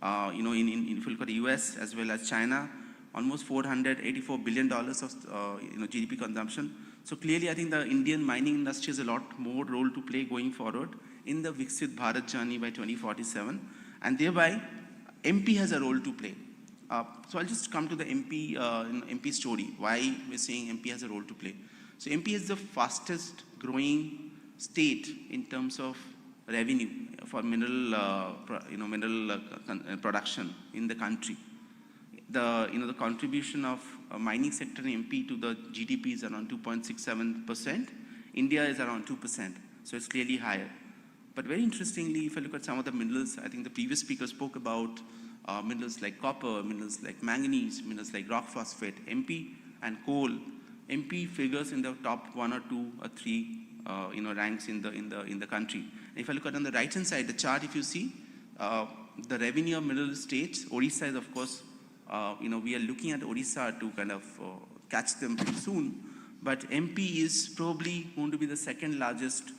Speaker 5: If you look at the US as well as China, almost $484 billion of GDP consumption. So clearly, I think the Indian mining industry has a lot more role to play going forward in the Viksit Bharat journey by 2047, and thereby MP has a role to play. So I'll just come to the MP story, why we're saying MP has a role to play. So MP is the fastest growing state in terms of revenue for mineral production in the country. The contribution of mining sector in MP to the GDP is around 2.67%. India is around 2%, so it's clearly higher. But very interestingly, if I look at some of the minerals, I think the previous speaker spoke about minerals like copper, minerals like manganese, minerals like rock phosphate, MP and coal. MP figures in the top 1 or 2 or 3 ranks in the country. And if I look at on the right hand side, the chart, if you see the revenue of mineral states, Odisha is of course, we are looking at Odisha to kind of catch them pretty soon. But MP is probably going to be the second largest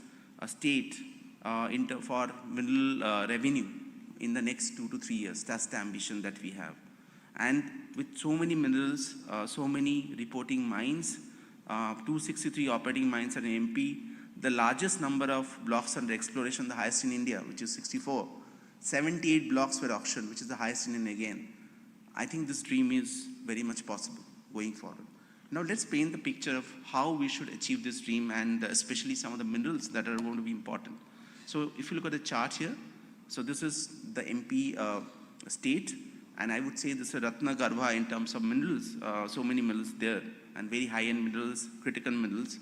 Speaker 5: state for mineral revenue in the next 2 to 3 years. That's the ambition that we have. And with so many minerals, so many reporting mines, 263 operating mines are in MP, the largest number of blocks under exploration, the highest in India, which is 64. 78 blocks were auctioned, which is the highest in India again. I think this dream is very much possible going forward. Now let's paint the picture of how we should achieve this dream, and especially some of the minerals that are going to be important. So if you look at the chart here, so this is the MP state, and I would say this is a Ratna Garbha in terms of minerals, so many minerals there, and very high-end minerals, critical minerals.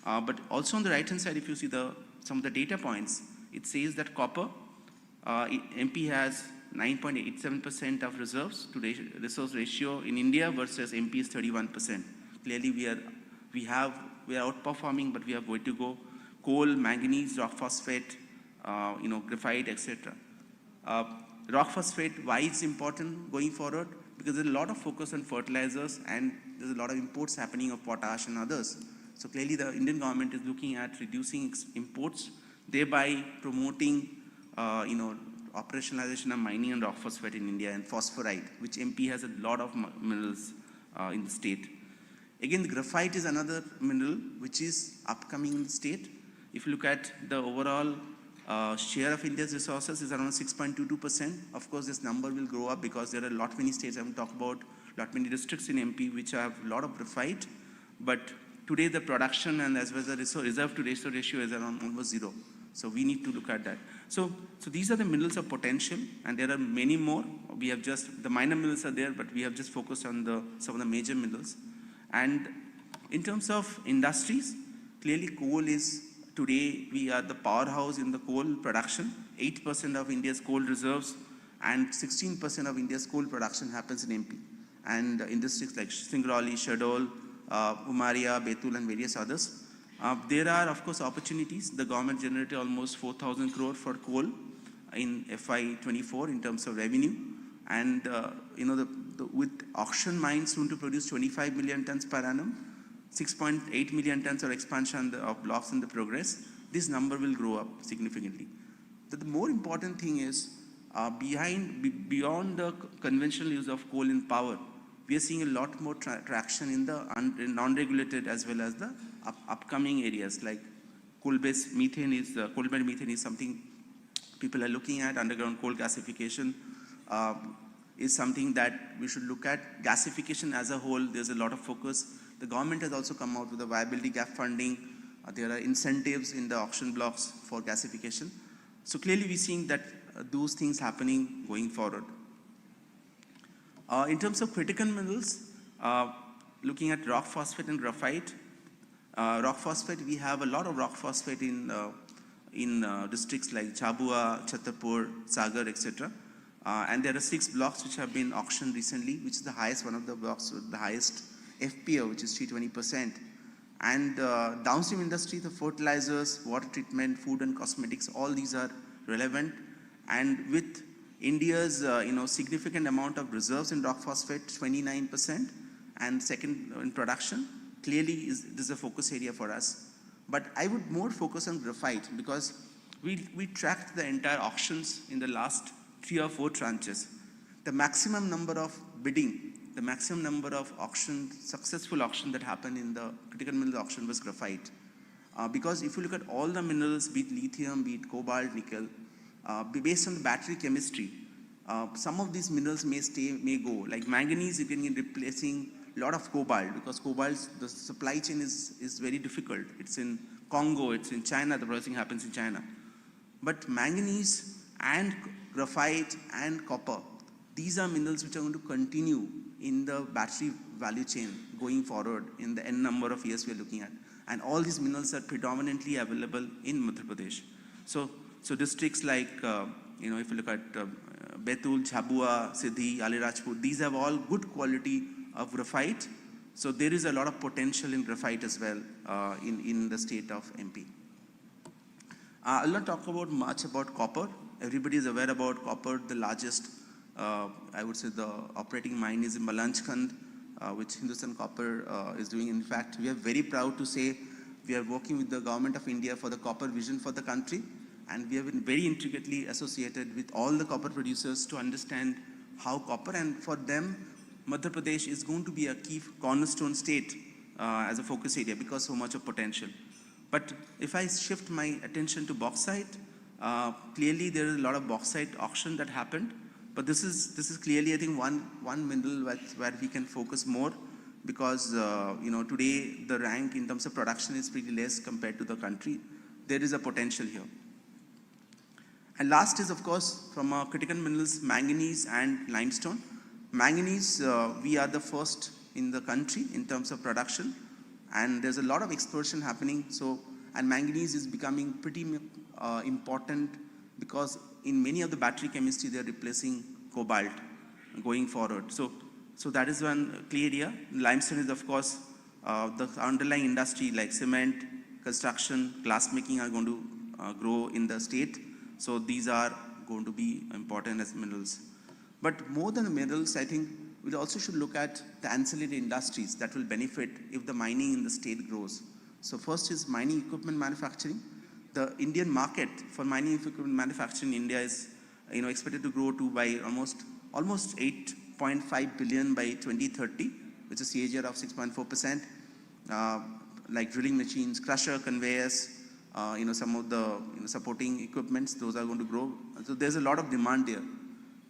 Speaker 5: But also on the right-hand side, if you see some of the data points, it says that copper, MP has 9.87% of reserves to resource ratio in India versus MP is 31%. Clearly we are outperforming, but we have way to go. Coal, manganese, rock phosphate, graphite, etc. Rock phosphate, why it's important going forward? Because there's a lot of focus on fertilizers and there's a lot of imports happening of potash and others. So clearly the Indian government is looking at reducing imports, thereby promoting, operationalization of mining and rock phosphate in India, and phosphorite, which MP has a lot of minerals in the state. Again, the graphite is another mineral which is upcoming in the state. If you look at the overall share of India's resources is around 6.22%. Of course, this number will grow up because there are many states, I haven't talked about, many districts in MP which have a lot of graphite. But today the production and as well as the reserve to ratio is around almost zero. So we need to look at that. So these are the minerals of potential, and there are many more. We have just, the minor minerals are there, but we have just focused on some of the major minerals. And in terms of industries, clearly coal is, today we are the powerhouse in the coal production. 8% of India's coal reserves and 16% of India's coal production happens in MP. And in districts like Singrauli, Shahdol, Umaria, Betul and various others. There are of course opportunities. The government generated almost 4,000 crore for coal in FY24 in terms of revenue. And with auction mines soon to produce 25 million tons per annum, 6.8 million tons of expansion of blocks in the progress, this number will grow up significantly. But the more important thing is, beyond the conventional use of coal in power, we are seeing a lot more traction in the non-regulated as well as the upcoming areas like coal-based methane is something people are looking at. Underground coal gasification is something that we should look at. Gasification as a whole, there's a lot of focus. The government has also come out with a viability gap funding. There are incentives in the auction blocks for gasification. So clearly we're seeing that those things happening going forward. In terms of critical minerals, looking at rock phosphate and graphite. Rock phosphate, we have a lot of rock phosphate in districts like Jhabua, Chhattisgarh, Sagar, etc. And there are 6 blocks which have been auctioned recently, which is the highest, one of the blocks with the highest FPO, which is 320%. And downstream industry, the fertilizers, water treatment, food and cosmetics, all these are relevant. And with India's significant amount of reserves in rock phosphate, 29%, and second in production, clearly this is a focus area for us. But I would more focus on graphite because we tracked the entire auctions in the last 3 or 4 tranches. The maximum number of bidding, the maximum number of successful auction that happened in the critical mineral auction was graphite. Because if you look at all the minerals, be it lithium, be it cobalt, nickel, based on the battery chemistry, some of these minerals may go. Like manganese, you can be replacing a lot of cobalt, because cobalt, the supply chain is very difficult. It's in Congo, it's in China, the processing happens in China. But manganese and graphite and copper, these are minerals which are going to continue in the battery value chain going forward in the n number of years we are looking at. And all these minerals are predominantly available in Madhya Pradesh. So districts like, if you look at Betul, Jhabua, Siddhi, Alirajpur, these have all good quality of graphite. So there is a lot of potential in graphite as well in the state of MP. I'll not talk much about copper. Everybody is aware about copper. The largest, I would say, the operating mine is in Malanchkhand, which Hindustan Copper is doing. In fact, we are very proud to say we are working with the government of India for the copper vision for the country. And we have been very intricately associated with all the copper producers to understand how copper, and for them, Madhya Pradesh is going to be a key cornerstone state as a focus area because so much of potential. But if I shift my attention to bauxite, clearly there is a lot of bauxite auction that happened. But this is clearly, I think, one mineral where we can focus more, because today the rank in terms of production is pretty less compared to the country. There is a potential here. And last is, of course, from our critical minerals, manganese and limestone. Manganese, we are the first in the country in terms of production, and there's a lot of exploration happening. And manganese is becoming pretty important, because in many of the battery chemistry, they're replacing cobalt going forward. So that is one clear area. Limestone is, of course, the underlying industry like cement, construction, glass making are going to grow in the state. So these are going to be important as minerals. But more than the minerals, I think we also should look at the ancillary industries that will benefit if the mining in the state grows. So first is mining equipment manufacturing. The Indian market for mining equipment manufacturing in India is expected to grow to by almost 8.5 billion by 2030, which is a CAGR of 6.4%. Like drilling machines, crusher, conveyors, some of the supporting equipments, those are going to grow. So there's a lot of demand there.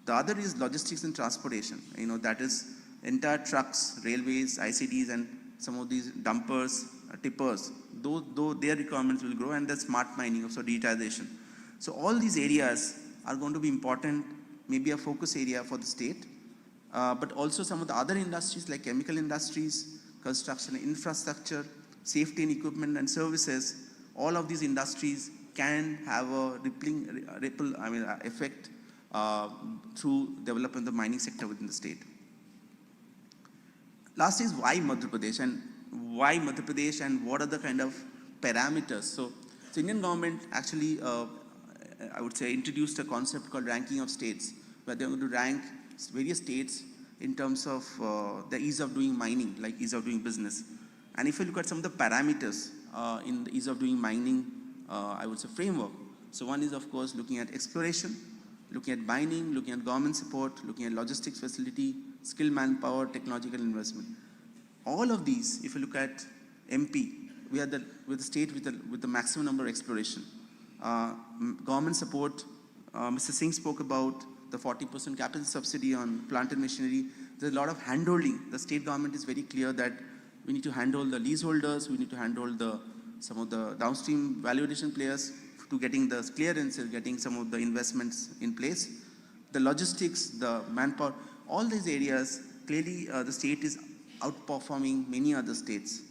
Speaker 5: The other is logistics and transportation. That is entire trucks, railways, ICDs, and some of these dumpers, tippers. Though their requirements will grow, and the smart mining, also digitization. So all these areas are going to be important, maybe a focus area for the state. But also some of the other industries like chemical industries, construction, infrastructure, safety and equipment and services. All of these industries can have a ripple effect through development of the mining sector within the state. Last is why Madhya Pradesh, and what are the kind of parameters. So Indian government actually, I would say, introduced a concept called ranking of states, where they're going to rank various states in terms of the ease of doing mining, like ease of doing business. And if you look at some of the parameters in the ease of doing mining, I would say framework. So one is, of course, looking at exploration, looking at mining, looking at government support, looking at logistics facility, skilled manpower, technological investment. All of these, if you look at MP, we are the state with the maximum number of exploration. Government support, Mr. Singh spoke about the 40% capital subsidy on plant and machinery. There's a lot of handholding. The state government is very clear that we need to handhold the leaseholders, we need to handhold some of the downstream value addition players to getting the clearances, getting some of the investments in place. The logistics, the manpower, all these areas, clearly the state is outperforming many other states,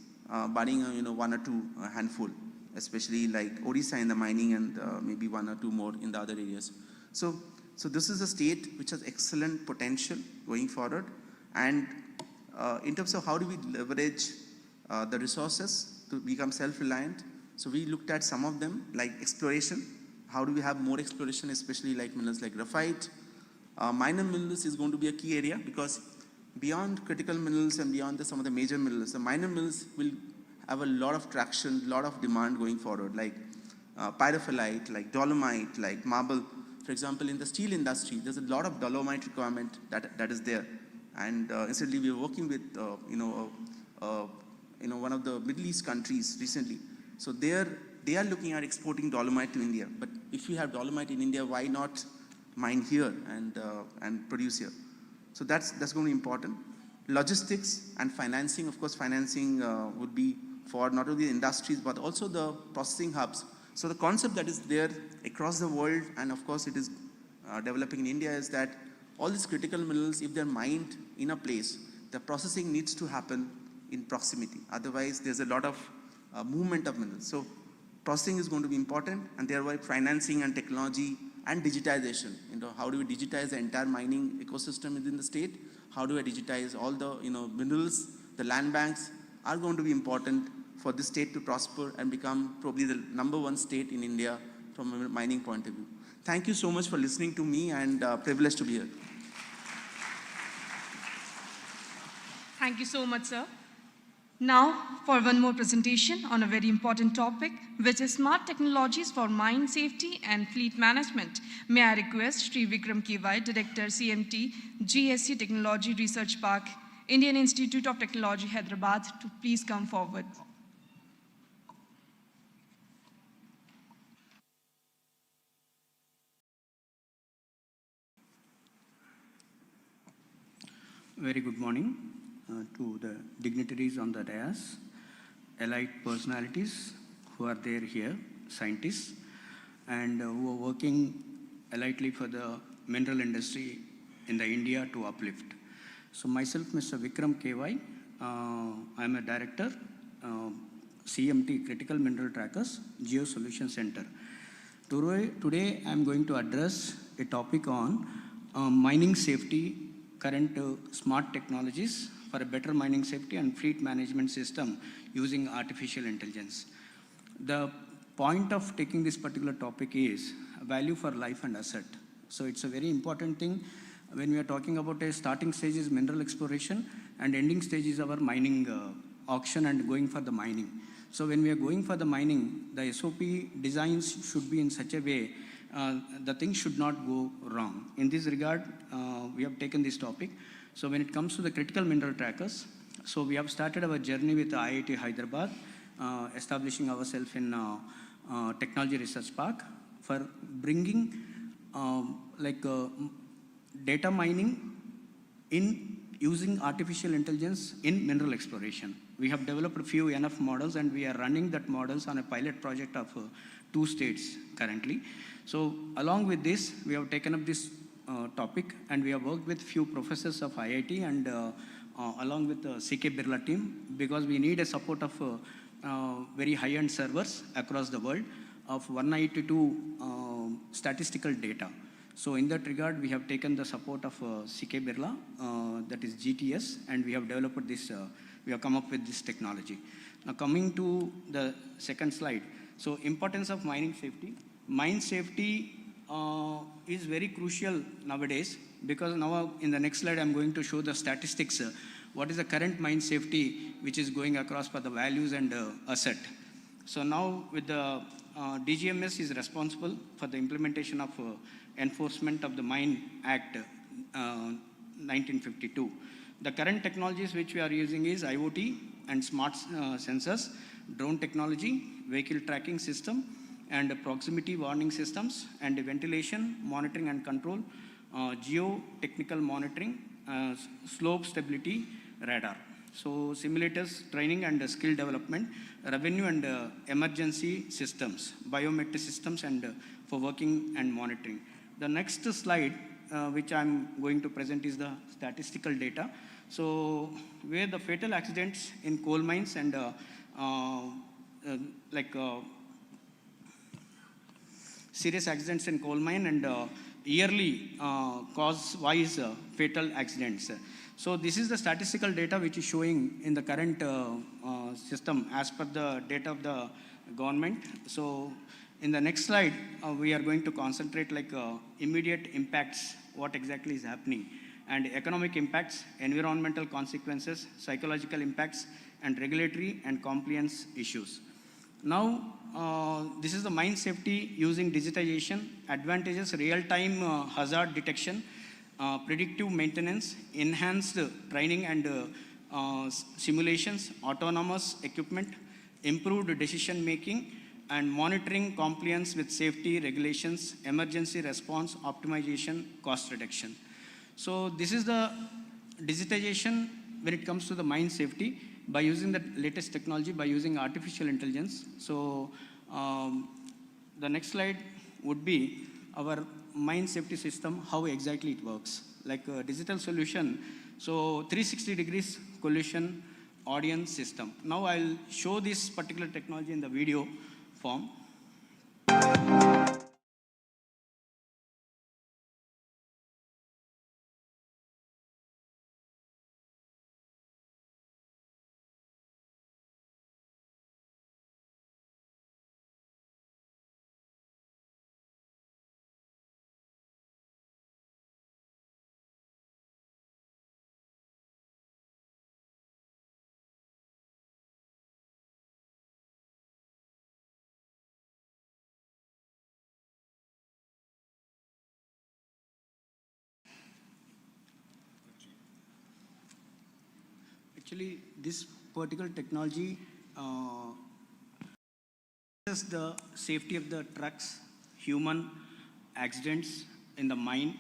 Speaker 5: barring one or two handful, especially like Odisha in the mining, and maybe one or two more in the other areas. So this is a state which has excellent potential going forward. And in terms of how do we leverage the resources to become self-reliant, so we looked at some of them, like exploration. How do we have more exploration, especially like minerals like graphite? Minor minerals is going to be a key area, because beyond critical minerals and beyond some of the major minerals, the minor minerals will have a lot of traction, lot of demand going forward, like pyrophyllite, like dolomite, like marble. For example, in the steel industry, there's a lot of dolomite requirement that is there. And incidentally, we were working with one of the Middle East countries recently. So they are looking at exporting dolomite to India. But if we have dolomite in India, why not mine here and produce here? So that's going to be important. Logistics and financing, of course, financing would be for not only the industries but also the processing hubs. So the concept that is there across the world, and of course it is developing in India, is that all these critical minerals, if they're mined in a place, the processing needs to happen in proximity. Otherwise, there's a lot of movement of minerals. So processing is going to be important, and thereby financing and technology and digitization. How do we digitize the entire mining ecosystem within the state? How do we digitize all the minerals? The land banks are going to be important for this state to prosper and become probably the #1 state in India from a mining point of view. Thank you so much for listening to me, and privileged to be here.
Speaker 1: Thank you so much, sir. Now, for one more presentation on a very important topic, which is smart technologies for mine safety and fleet management. May I request Shri Vikram KY, Director CMT, GSC Technology Research Park, Indian Institute of Technology, Hyderabad, to please come forward.
Speaker 6: Very good morning to the dignitaries on the dais, allied personalities who are there here, scientists, and who are working alliedly for the mineral industry in the India to uplift. So myself, Mr. Vikram KY, I'm a director, CMT, Critical Mineral Trackers, Geo Solution Center. Today I'm going to address a topic on mining safety, current smart technologies for a better mining safety and fleet management system using artificial intelligence. The point of taking this particular topic is value for life and asset. So it's a very important thing when we are talking about a starting stage is mineral exploration and ending stage is our mining auction and going for the mining. So when we are going for the mining, the SOP designs should be in such a way the things should not go wrong. In this regard, we have taken this topic. So when it comes to the critical mineral trackers, so we have started our journey with IIT Hyderabad, establishing ourselves in Technology Research Park for bringing data mining in using artificial intelligence in mineral exploration. We have developed a few enough models and we are running that models on a pilot project of 2 states currently. So along with this, we have taken up this topic and we have worked with few professors of IIT and along with the CK Birla team because we need a support of very high-end servers across the world of 192 statistical data. So in that regard, we have taken the support of CK Birla, that is GTS, and we have developed this, we have come up with this technology. Now coming to the second slide. So importance of mining safety. Mine safety is very crucial nowadays because now in the next slide, I'm going to show the statistics. What is the current mine safety which is going across for the values and asset. So now with the DGMS is responsible for the implementation of enforcement of the Mine Act 1952. The current technologies which we are using is IoT and smart sensors, drone technology, vehicle tracking system, and proximity warning systems, and ventilation, monitoring and control, geotechnical monitoring, slope stability radar. So simulators, training and skill development, revenue and emergency systems, biometric systems and for working and monitoring. The next slide which I'm going to present is the statistical data. So where the fatal accidents in coal mines and serious accidents in coal mine and yearly cause-wise fatal accidents. So this is the statistical data which is showing in the current system as per the data of the government. So in the next slide, we are going to concentrate immediate impacts, what exactly is happening, and economic impacts, environmental consequences, psychological impacts, and regulatory and compliance issues. Now, this is the mine safety using digitization, advantages, real-time hazard detection, predictive maintenance, enhanced training and simulations, autonomous equipment, improved decision making, and monitoring compliance with safety regulations, emergency response, optimization, cost reduction. So this is the digitization when it comes to the mine safety by using the latest technology, by using artificial intelligence. So the next slide would be our mine safety system, how exactly it works. Like a digital solution, so 360 degrees collision audience system. Now I'll show this particular technology in the video form. Actually, this particular technology is the safety of the trucks, human accidents in the mine,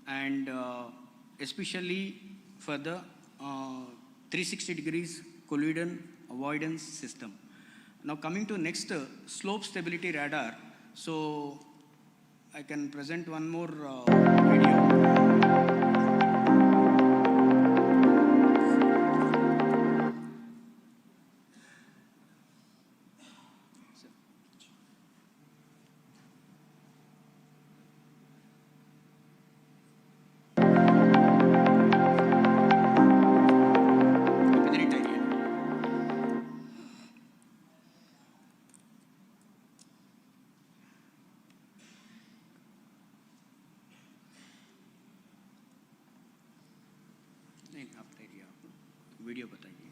Speaker 6: and especially for the 360 degrees collision avoidance system. Now coming to next, slope stability radar. So I can present one more video. नहीं आप area video बताइए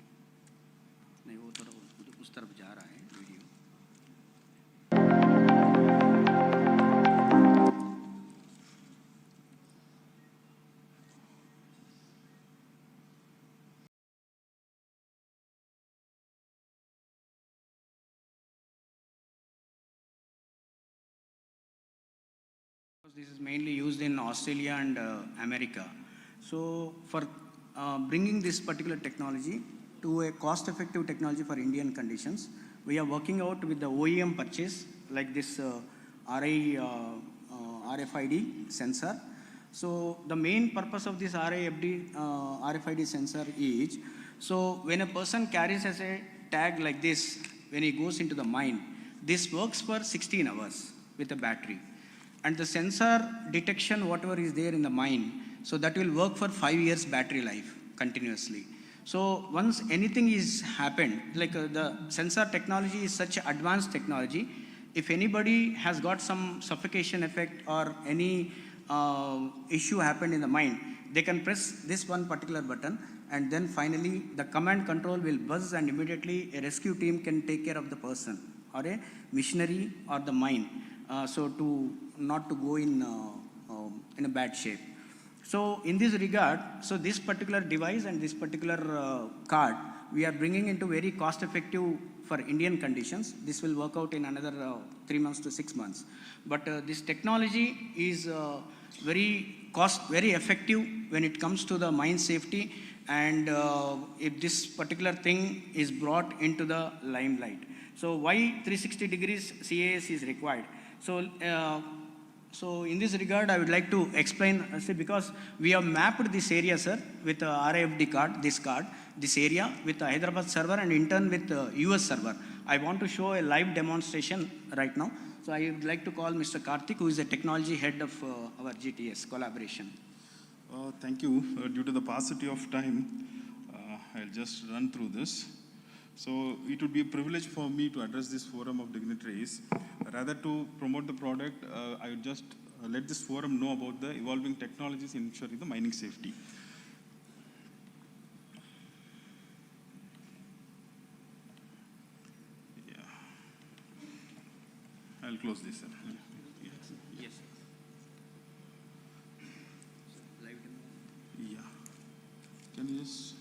Speaker 6: नहीं वो थोड़ा उस तरफ जा रहा है video This is mainly used in Australia and America. So for bringing this particular technology to a cost-effective technology for Indian conditions, we are working out with the OEM purchase like this RFID sensor. So the main purpose of this RFID sensor is, so when a person carries as a tag like this, when he goes into the mine, this works for 16 hours with a battery. And the sensor detection, whatever is there in the mine, so that will work for 5 years battery life continuously. So once anything is happened, like the sensor technology is such advanced technology, if anybody has got some suffocation effect or any issue happened in the mine, they can press this one particular button and then finally the command control will buzz and immediately a rescue team can take care of the person or a machinery or the mine. So to not to go in a bad shape. So in this regard, so this particular device and this particular card, we are bringing into very cost effective for Indian conditions. This will work out in another 3 months to 6 months. But this technology is very effective when it comes to the mine safety, and if this particular thing is brought into the limelight. So why 360 degrees CAS is required? So in this regard, I would like to explain, because we have mapped this area, sir, with RFD card, this area with Hyderabad server and in turn with US server. I want to show a live demonstration right now. So I would like to call Mr. Karthik, who is the technology head of our GTS collaboration.
Speaker 7: Thank you. Due to the paucity of time, I'll just run through this. So it would be a privilege for me to address this forum of dignitaries. Rather to promote the product, I would just let this forum know about the evolving technologies in ensuring the mining safety. Yeah. I'll close this, sir.
Speaker 6: Yes.
Speaker 7: Yeah. Can you just...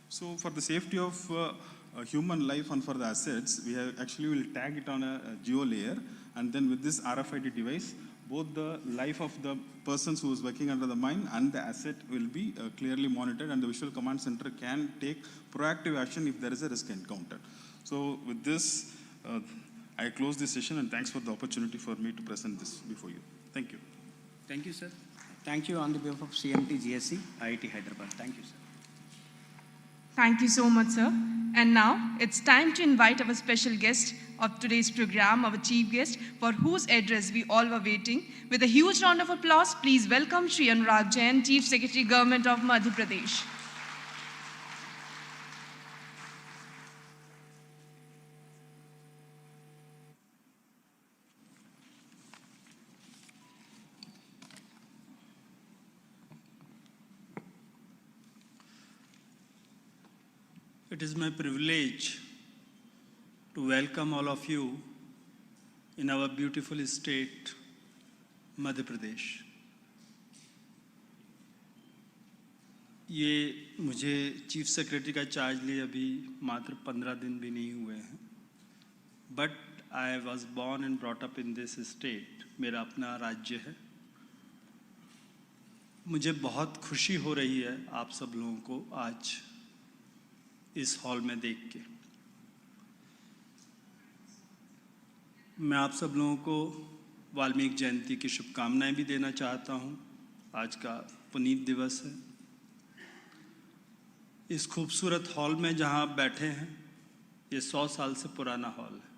Speaker 7: So for the safety of human life and for the assets, we have actually will tag it on a geo layer, and then with this RFID device, both the life of the persons who is working under the mine and the asset will be clearly monitored, and the visual command center can take proactive action if there is a risk encountered. So with this, I close this session, and thanks for the opportunity for me to present this before you. Thank you.
Speaker 6: Thank you, sir. Thank you on behalf of CMT GSC, IIT Hyderabad. Thank you, sir.
Speaker 1: Thank you so much, sir. And now it's time to invite our special guest of today's program, our chief guest, for whose address we all were waiting. With a huge round of applause, please welcome Shri Anurag Jain, Chief Secretary, Government of Madhya Pradesh.
Speaker 8: It is my privilege to welcome all of you in our beautiful state, Madhya Pradesh. ये मुझे chief secretary का charge लिए अभी मात्र 15 दिन भी नहीं हुए हैं, but I was born and brought up in this state, मेरा अपना राज्य है। मुझे बहुत खुशी हो रही है आप सब लोगों को आज इस हॉल में देख के। मैं आप सब लोगों को वाल्मीकि जयंती की शुभकामनाएं भी देना चाहता हूं। आज का पुनीत दिवस है। इस खूबसूरत हॉल में जहां आप बैठे हैं, ये 100 साल से पुराना हॉल है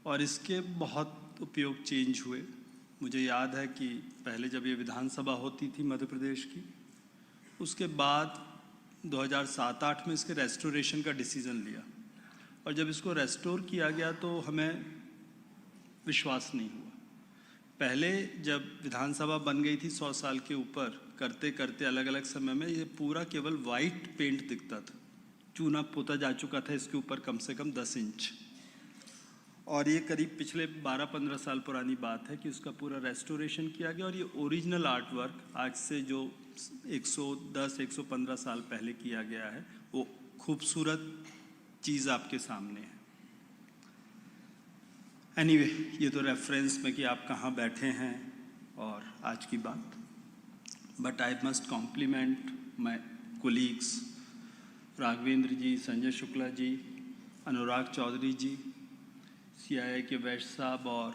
Speaker 8: और इसके बहुत उपयोग चेंज हुए। मुझे याद है कि पहले जब ये विधानसभा होती थी मध्य प्रदेश की, उसके बाद 2007-8 में इसके रेस्टोरेशन का डिसीज़न लिया और जब इसको रेस्टोर किया गया तो हमें विश्वास नहीं हुआ। पहले जब विधानसभा बन गई थी 100 साल के ऊपर, करते करते अलग अलग समय में ये पूरा केवल वाइट पेंट दिखता था, चूना पोता जा चुका था इसके ऊपर कम से कम 10 इंच। और ये करीब पिछले 12-15 साल पुरानी बात है कि उसका पूरा रेस्टोरेशन किया गया और ये ओरिजिनल आर्ट वर्क आज से जो 110-115 साल पहले किया गया है, वो खूबसूरत चीज़ आपके सामने है। एनीवे, ये तो रेफरेंस में कि आप कहाँ बैठे हैं और आज की बात। But I must compliment my colleagues Raghavendra ji, Sanjay Shukla ji, Anurag Chaudhary ji, CII के वैश्य साहब और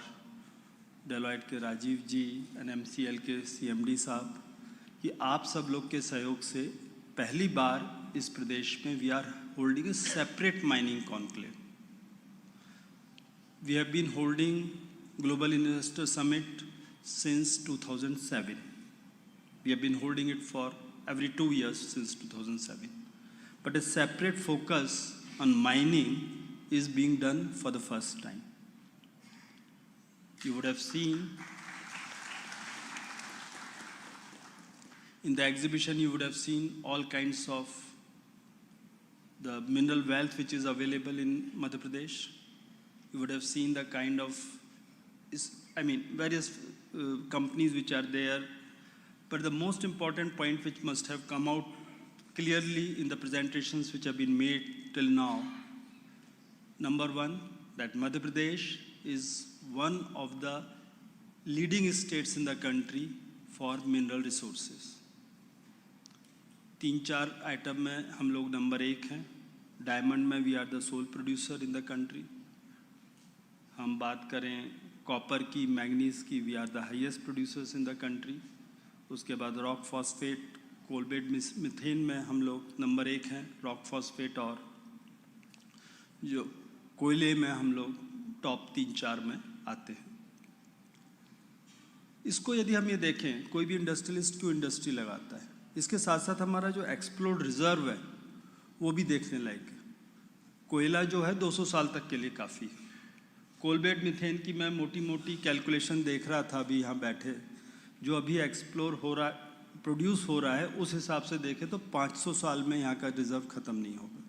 Speaker 8: डेलॉयट के राजीव जी, NMCL के CMD साहब, कि आप सब लोग के सहयोग से पहली बार इस प्रदेश में we are holding a separate mining conclave. We have been holding Global Investor Summit since 2007. We have been holding it for every 2 years since 2007. But a separate focus on mining is being done for the first time. You would have seen in the exhibition, you would have seen all kinds of the mineral wealth which is available in Madhya Pradesh. You would have seen the kind of, various companies which are there. But the most important point which must have come out clearly in the presentations which have been made till now, number one, that Madhya Pradesh is one of the leading states in the country for mineral resources. 3-4 item में हम लोग number 1 हैं। Diamond में we are the sole producer in the country. हम बात करें copper की, manganese की, we are the highest producers in the country. उसके बाद रॉक फॉस्फेट, कोलबेट, मिथेन में हम लोग नंबर 1 हैं, रॉक फॉस्फेट, और जो कोयले में हम लोग टॉप 3-4 में आते हैं। इसको यदि हम ये देखें, कोई भी इंडस्ट्रियलिस्ट क्यों इंडस्ट्री लगाता है, इसके साथ साथ हमारा जो एक्सप्लोर्ड रिजर्व है वो भी देखने लायक है। कोयला जो है 200 साल तक के लिए काफ़ी है। कोलबेट, मिथेन की मैं मोटी मोटी कैलकुलेशन देख रहा था अभी यहाँ बैठे, जो अभी एक्सप्लोर हो रहा, प्रोड्यूस हो रहा है, उस हिसाब से देखें तो 500 साल में यहाँ का रिजर्व ख़त्म नहीं होगा।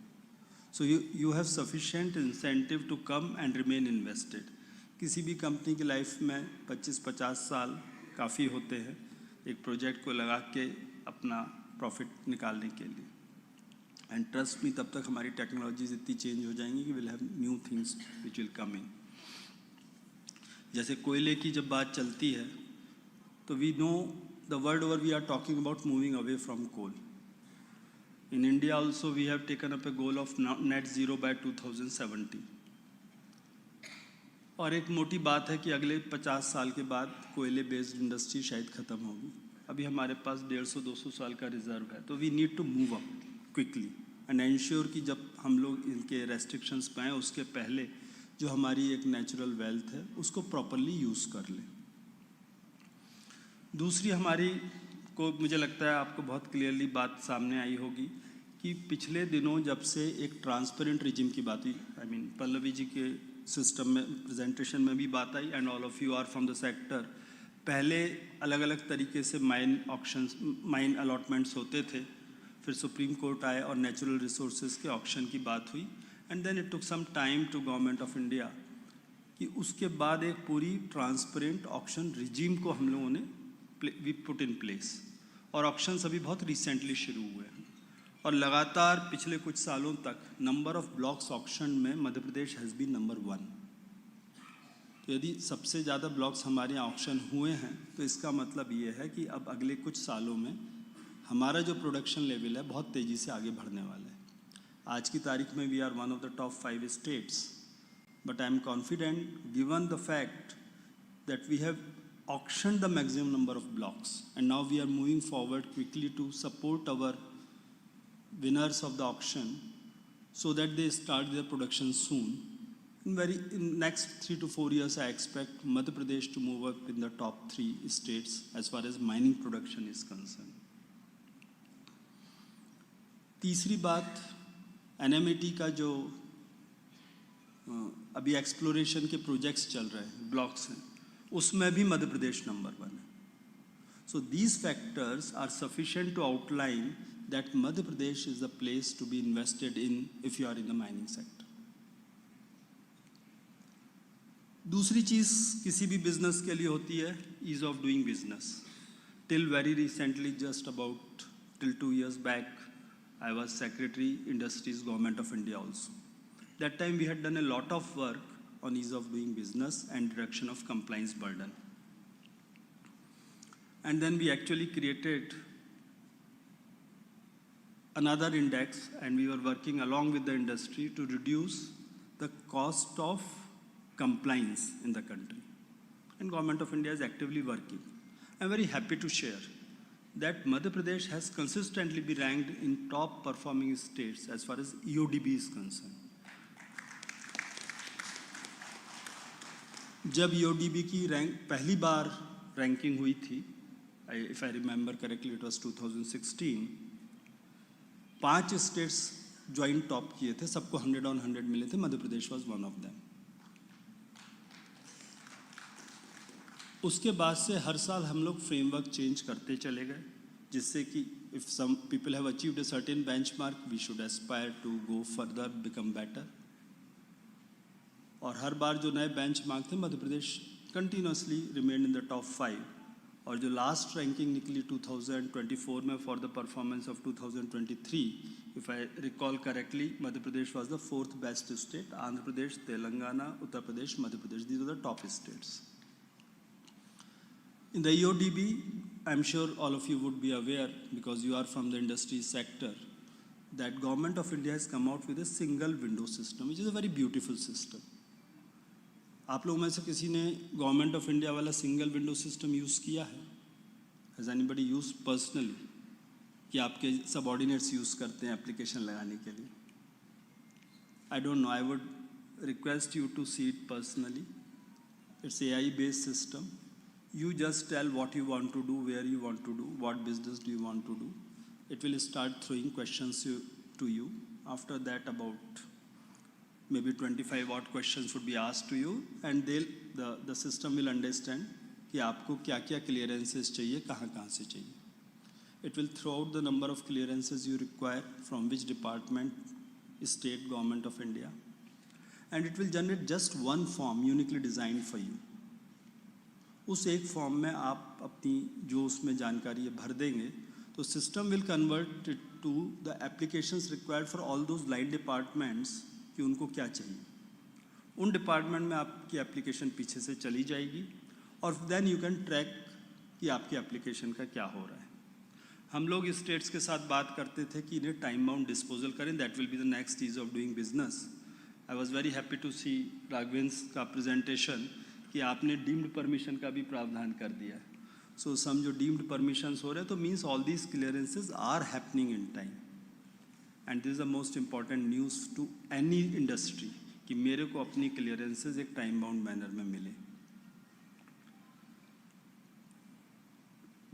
Speaker 8: So you have sufficient incentive to come and remain invested. किसी भी कंपनी की लाइफ में 25-50 साल काफ़ी होते हैं एक प्रोजेक्ट को लगा के अपना प्रॉफिट निकालने के लिए। एंड ट्रस्ट मी, तब तक हमारी टेक्नोलॉजीज इतनी चेंज हो जाएंगी कि will have new things which will come in. जैसे कोयले की जब बात चलती है तो we know the world over we are talking about moving away from coal. In India also we have taken up a goal of net zero by 2070। और एक मोटी बात है कि अगले 50 साल के बाद कोयले बेस्ड इंडस्ट्री शायद ख़त्म होगी। अभी हमारे पास 150-200 साल का रिजर्व है, तो we need to move up quickly and ensure कि जब हम लोग इनके रेस्ट्रिक्शंस पाएँ उसके पहले जो हमारी एक नेचुरल वेल्थ है उसको प्रॉपरली यूज़ कर लें। दूसरी हमारी को, मुझे लगता है आपको बहुत क्लियरली बात सामने आई होगी कि पिछले दिनों जब से एक ट्रांसपेरेंट रिजिम की बात हुई, पल्लवी जी के सिस्टम में प्रेजेंटेशन में भी बात आई, and all of you are from the sector. पहले अलग अलग तरीके से माइन ऑक्शंस, माइन अलॉटमेंट्स होते थे, फिर सुप्रीम कोर्ट आए और नेचुरल रिसोर्सेज के ऑक्शन की बात हुई, and then it took some time to government of India कि उसके बाद एक पूरी ट्रांसपेरेंट ऑक्शन रिजीम को हम लोगों ने वी पुट इन प्लेस। और ऑक्शंस अभी बहुत रिसेंटली शुरू हुए हैं और लगातार पिछले कुछ सालों तक नंबर ऑफ ब्लॉक्स ऑक्शन में Madhya Pradesh has been number 1। तो यदि सबसे ज़्यादा ब्लॉक्स हमारे यहाँ ऑक्शन हुए हैं तो इसका मतलब ये है कि अब अगले कुछ सालों में हमारा जो प्रोडक्शन लेवल है बहुत तेज़ी से आगे बढ़ने वाला है। आज की तारीख में we are one of the top 5 states, but I am confident given the fact that we have auctioned the maximum number of blocks and now we are moving forward quickly to support our winners of the auction so that they start their production soon. In next 3 to 4 years I expect Madhya Pradesh to move up in the top 3 states as far as mining production is concerned. तीसरी बात, NMAT का जो अभी exploration के projects चल रहे हैं, blocks हैं, उसमें भी मध्य प्रदेश नंबर 1 है। So these factors are sufficient to outline that Madhya Pradesh is the place to be invested in if you are in the mining sector. दूसरी चीज किसी भी बिजनेस के लिए होती है ease of doing business. Till very recently, just about till 2 years back, I was secretary industries government of India also. That time we had done a lot of work on ease of doing business and reduction of compliance burden. And then we actually created another index and we were working along with the industry to reduce the cost of compliance in the country. And Government of India is actively working. I'm very happy to share that Madhya Pradesh has consistently been ranked in top performing states as far as EODB is concerned. जब EODB की पहली बार ranking हुई थी, if I remember correctly it was 2016, 5 states joint top किए थे, सबको 100 on 100 मिले थे, Madhya Pradesh was one of them. उसके बाद से हर साल हम लोग फ्रेमवर्क चेंज करते चले गए, जिससे कि if some people have achieved a certain benchmark we should aspire to go further, become better. और हर बार जो नए बेंचमार्क थे, Madhya Pradesh continuously remain in the top 5। और जो लास्ट रैंकिंग निकली 2024 में for the performance of 2023, if I recall correctly, Madhya Pradesh was the 4th best state. Andhra Pradesh, Telangana, Uttar Pradesh, Madhya Pradesh, these are the top states. In the EODB, I'm sure all of you would be aware, because you are from the industry sector, that Government of India has come out with a single window system, which is a very beautiful system. आप लोगों में से किसी ने government of India वाला single window system use किया है? Has anybody use personally, कि आपके सबऑर्डिनेट्स यूज़ करते हैं एप्लीकेशन लगाने के लिए? I don't know, I would request you to see it personally. It's AI based system. You just tell what you want to do, where you want to do, what business do you want to do. It will start throwing questions to you. After that, about maybe 25 odd questions would be asked to you, and the system will understand कि आपको क्या क्या clearances चाहिए, कहाँ से चाहिए. It will throw out the number of clearances you require from which department, state, government of India, and it will generate just one form uniquely designed for you. उस एक फॉर्म में आप अपनी जो उसमें जानकारी है भर देंगे, तो system will convert it to the applications required for all those line departments कि उनको क्या चाहिए। उन डिपार्टमेंट में आपकी एप्लीकेशन पीछे से चली जाएगी और देन यू कैन ट्रैक कि आपकी एप्लीकेशन का क्या हो रहा है। हम लोग स्टेट्स के साथ बात करते थे कि इन्हें टाइम बाउंड डिस्पोजल करें, that will be the next ease of doing business. I was very happy to see Raghavendra का प्रेजेंटेशन कि आपने डीम्ड परमिशन का भी प्रावधान कर दिया है। सो सम जो डीम्ड परमिशंस हो रहे हैं, तो means all these clearances are happening in time, and this is the most important news to any industry कि मेरे को अपनी क्लियरेंसेज एक टाइम बाउंड मैनर में मिले।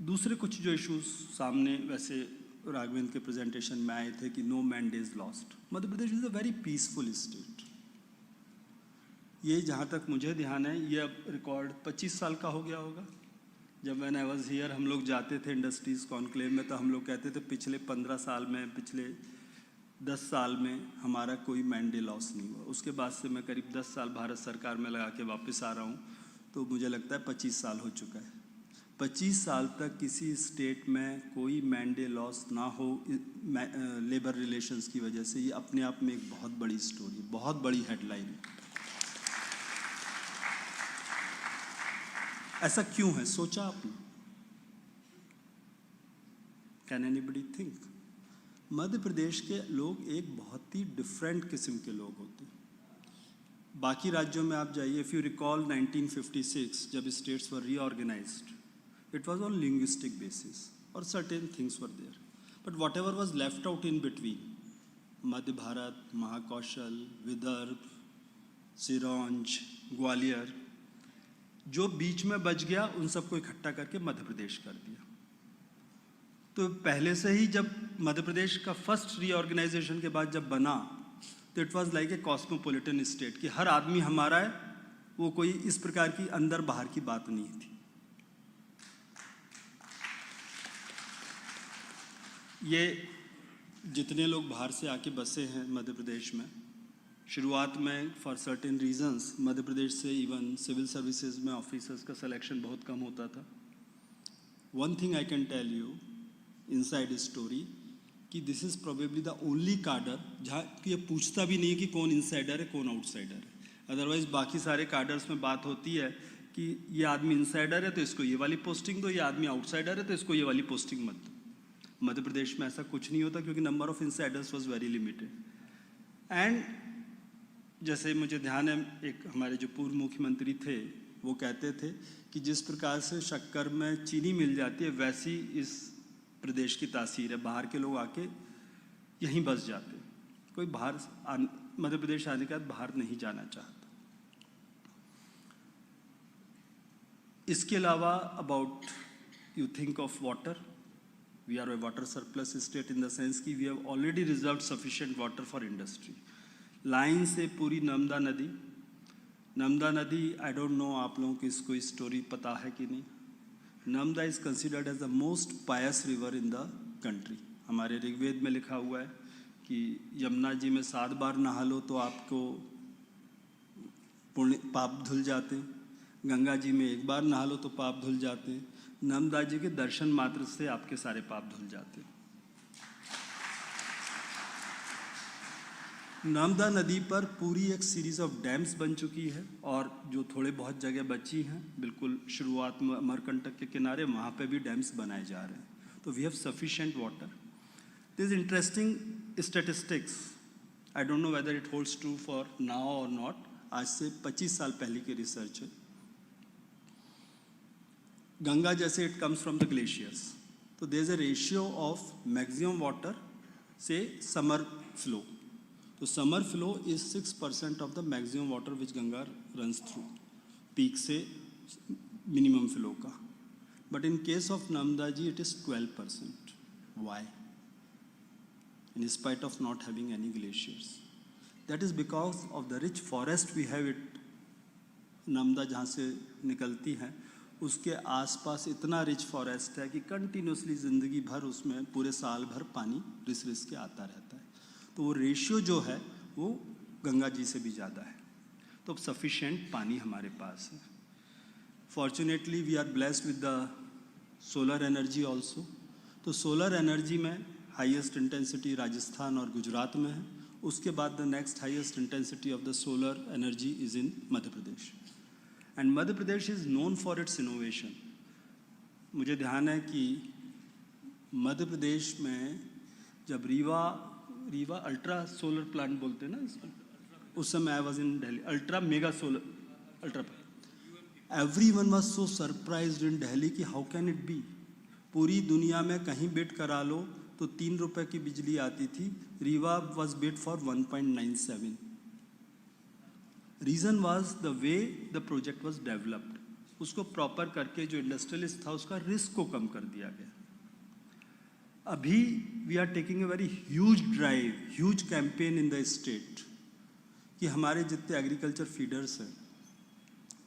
Speaker 8: दूसरे कुछ जो इश्यूज सामने वैसे राघवेंद्र के प्रेजेंटेशन में आए थे कि no man days lost. Madhya Pradesh is a very peaceful state. ये जहाँ तक मुझे ध्यान है, ये अब रिकॉर्ड 25 साल का हो गया होगा। जब व्हेन आई वाज हियर हम लोग जाते थे इंडस्ट्रीज़ कॉन्क्लेव में, तो हम लोग कहते थे पिछले 15 साल में, पिछले 10 साल में हमारा कोई मैन डे लॉस नहीं हुआ। उसके बाद से मैं करीब 10 साल भारत सरकार में लगा के वापस आ रहा हूँ, तो मुझे लगता है 25 साल हो चुका है। 25 साल तक किसी स्टेट में कोई मैन डे लॉस ना हो लेबर रिलेशंस की वजह से, ये अपने आप में एक बहुत बड़ी स्टोरी, बहुत बड़ी हेडलाइन है। ऐसा क्यों है, सोचा आपने? Can anybody think? Madhya Pradesh के लोग एक बहुत ही डिफरेंट किस्म के लोग होते हैं। बाकी राज्यों में आप जाइए, इफ़ यू रिकॉल 1956 जब states were reorganised, it was on linguistic basis or certain things were there, but whatever was left out in between, Madhya Bharat, Mahakaushal, Vidarbh, Siranj, Gwalior, जो बीच में बच गया उन सबको इकट्ठा करके मध्य प्रदेश कर दिया। तो पहले से ही जब मध्य प्रदेश का फर्स्ट रीऑर्गेनाइजेशन के बाद जब बना, तो it was like a cosmopolitan state कि हर आदमी हमारा है, वो कोई इस प्रकार की अंदर बाहर की बात नहीं थी। ये जितने लोग बाहर से आके बसे हैं मध्य प्रदेश में, शुरुआत में for certain reasons Madhya Pradesh से इवन सिविल सर्विसेज में ऑफिसर्स का सिलेक्शन बहुत कम होता था। One thing I can tell you inside story कि this is probably the only cadre जहाँ कि ये पूछता भी नहीं है कि कौन इनसाइडर है कौन आउटसाइडर है। अदरवाइज बाकी सारे कार्डर्स में बात होती है कि ये आदमी इनसाइडर है तो इसको ये वाली पोस्टिंग दो, ये आदमी आउटसाइडर है तो इसको ये वाली पोस्टिंग मत दो। मध्य प्रदेश में ऐसा कुछ नहीं होता क्योंकि number of Insiders was very limited. And जैसे मुझे ध्यान है, एक हमारे जो पूर्व मुख्यमंत्री थे वो कहते थे कि जिस प्रकार से शक्कर में चीनी मिल जाती है वैसी इस प्रदेश की तासीर है, बाहर के लोग आके यहीं बस जाते, कोई बाहर मध्य प्रदेश आने के बाद बाहर नहीं जाना चाहता। इसके अलावा about you think of water, we are a water surplus state in the sense कि we have already reserved sufficient water for industry. Line से पूरी नर्मदा नदी I don't know आप लोगों को इसको स्टोरी पता है कि नहीं। Narmada is considered as the most pious river in the country. हमारे ऋग्वेद में लिखा हुआ है कि यमुना जी में 7 बार नहा लो तो आपको पुण्य पाप धुल जाते, गंगा जी में 1 बार नहा लो तो पाप धुल जाते, नर्मदा जी के दर्शन मात्र से आपके सारे पाप धुल जाते। नर्मदा नदी पर पूरी एक सीरीज ऑफ डैम्स बन चुकी है और जो थोड़े बहुत जगह बची हैं बिल्कुल शुरुआत में अमरकंटक के किनारे वहाँ पे भी डैम्स बनाए जा रहे हैं। तो we have sufficient water. This interesting statistics, I don't know whether it holds true for now और नॉट, आज से 25 साल पहले की रिसर्च है। गंगा जैसे it comes from the glaciers, तो there is a ratio of maximum water से समर फ्लो। तो summer flow is 6% of the maximum water which Ganga runs through, peak से मिनिमम फ्लो का। But in case of Narmada ji it is 12%. Why? In spite of not having any glaciers, that is because of the rich forest we have it. Narmada जहाँ से निकलती है उसके आसपास इतना rich forest है कि कंटिन्यूसली ज़िंदगी भर उसमें पूरे साल भर पानी रिस रिस के आता रहता है। तो वो रेशियो जो है वो गंगा जी से भी ज़्यादा है। तो अब सफिशेंट पानी हमारे पास है। Fortunately we are blessed with the solar energy also. तो सोलर एनर्जी में हाईएस्ट इंटेंसिटी राजस्थान और गुजरात में है। उसके बाद the next highest intensity of the solar energy is in Madhya Pradesh. And Madhya Pradesh is known for its innovation. मुझे ध्यान है कि मध्य प्रदेश में जब रीवा अल्ट्रा सोलर प्लांट बोलते हैं ना, उस समय I was in Delhi, ultra mega solar ultra, everyone was so surprised in Delhi कि हाउ कैन इट बी। पूरी दुनिया में कहीं बिड करा लो तो 3 रुपए की बिजली आती थी, Rewa was bid for 1.97। Reason was the way the project was developed. उसको प्रॉपर करके जो इंडस्ट्रियलिस्ट था उसका रिस्क को कम कर दिया गया। अभी we are taking a very huge drive, huge campaign in the state कि हमारे जितने एग्रीकल्चर फीडर्स हैं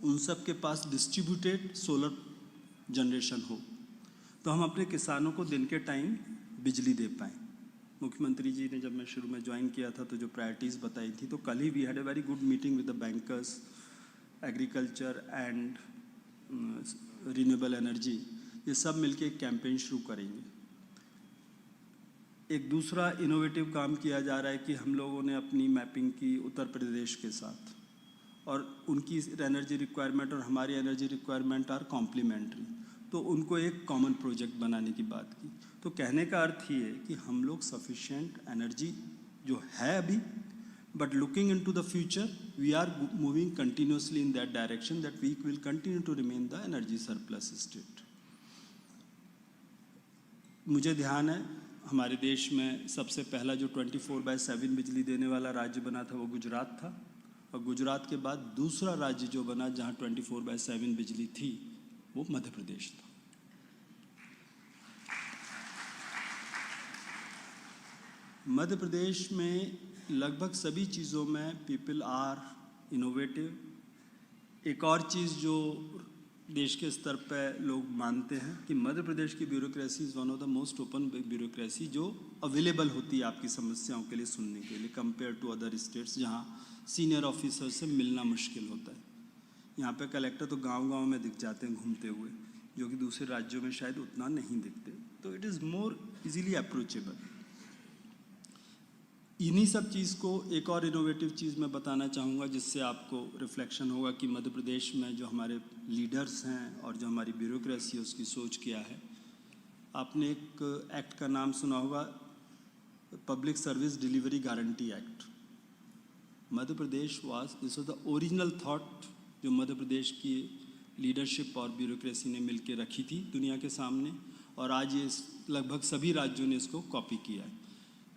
Speaker 8: उन सब के पास डिस्ट्रीब्यूटेड सोलर जनरेशन हो, तो हम अपने किसानों को दिन के टाइम बिजली दे पाएँ। मुख्यमंत्री जी ने जब मैं शुरू में ज्वाइन किया था तो जो प्रायोरिटीज़ बताई थी, तो कल ही we had a very good meeting with the bankers, agriculture and renewable energy, ये सब मिलके एक कैंपेन शुरू करेंगे। एक दूसरा इनोवेटिव काम किया जा रहा है कि हम लोगों ने अपनी मैपिंग की उत्तर प्रदेश के साथ, और उनकी एनर्जी रिक्वायरमेंट और हमारी एनर्जी रिक्वायरमेंट आर कॉम्प्लीमेंट्री, तो उनको एक कॉमन प्रोजेक्ट बनाने की बात की। तो कहने का अर्थ ये है कि हम लोग सफिशिएंट एनर्जी जो है अभी, but looking into the future we are moving continuously in that direction that we will continue to remain the energy surplus state. मुझे ध्यान है हमारे देश में सबसे पहला जो 24/7 बिजली देने वाला राज्य बना था वो गुजरात था, और गुजरात के बाद दूसरा राज्य जो बना जहाँ 24/7 बिजली थी वो मध्य प्रदेश था। मध्य प्रदेश में लगभग सभी चीज़ों में पीपल आर इनोवेटिव। एक और चीज़ जो देश के स्तर पर लोग मानते हैं कि मध्य प्रदेश की bureaucracy is one of the most open bureaucracy जो अवेलेबल होती है आपकी समस्याओं के लिए सुनने के लिए, कंपेयर टू अदर स्टेट्स जहाँ सीनियर ऑफिसर से मिलना मुश्किल होता है। यहाँ पे कलेक्टर तो गांव-गांव में दिख जाते हैं घूमते हुए, जो कि दूसरे राज्यों में शायद उतना नहीं दिखते, तो it is more easily approachable. इन्हीं सब चीज़ को एक और इनोवेटिव चीज़ मैं बताना चाहूँगा जिससे आपको रिफ्लेक्शन होगा कि मध्य प्रदेश में जो हमारे लीडर्स हैं और जो हमारी ब्यूरोक्रेसी है उसकी सोच क्या है। आपने एक एक्ट का नाम सुना होगा, public service delivery guarantee act. Madhya Pradesh this was the original thought जो मध्य प्रदेश की लीडरशिप और ब्यूरोक्रेसी ने मिलकर रखी थी दुनिया के सामने, और आज ये लगभग सभी राज्यों ने इसको कॉपी किया है।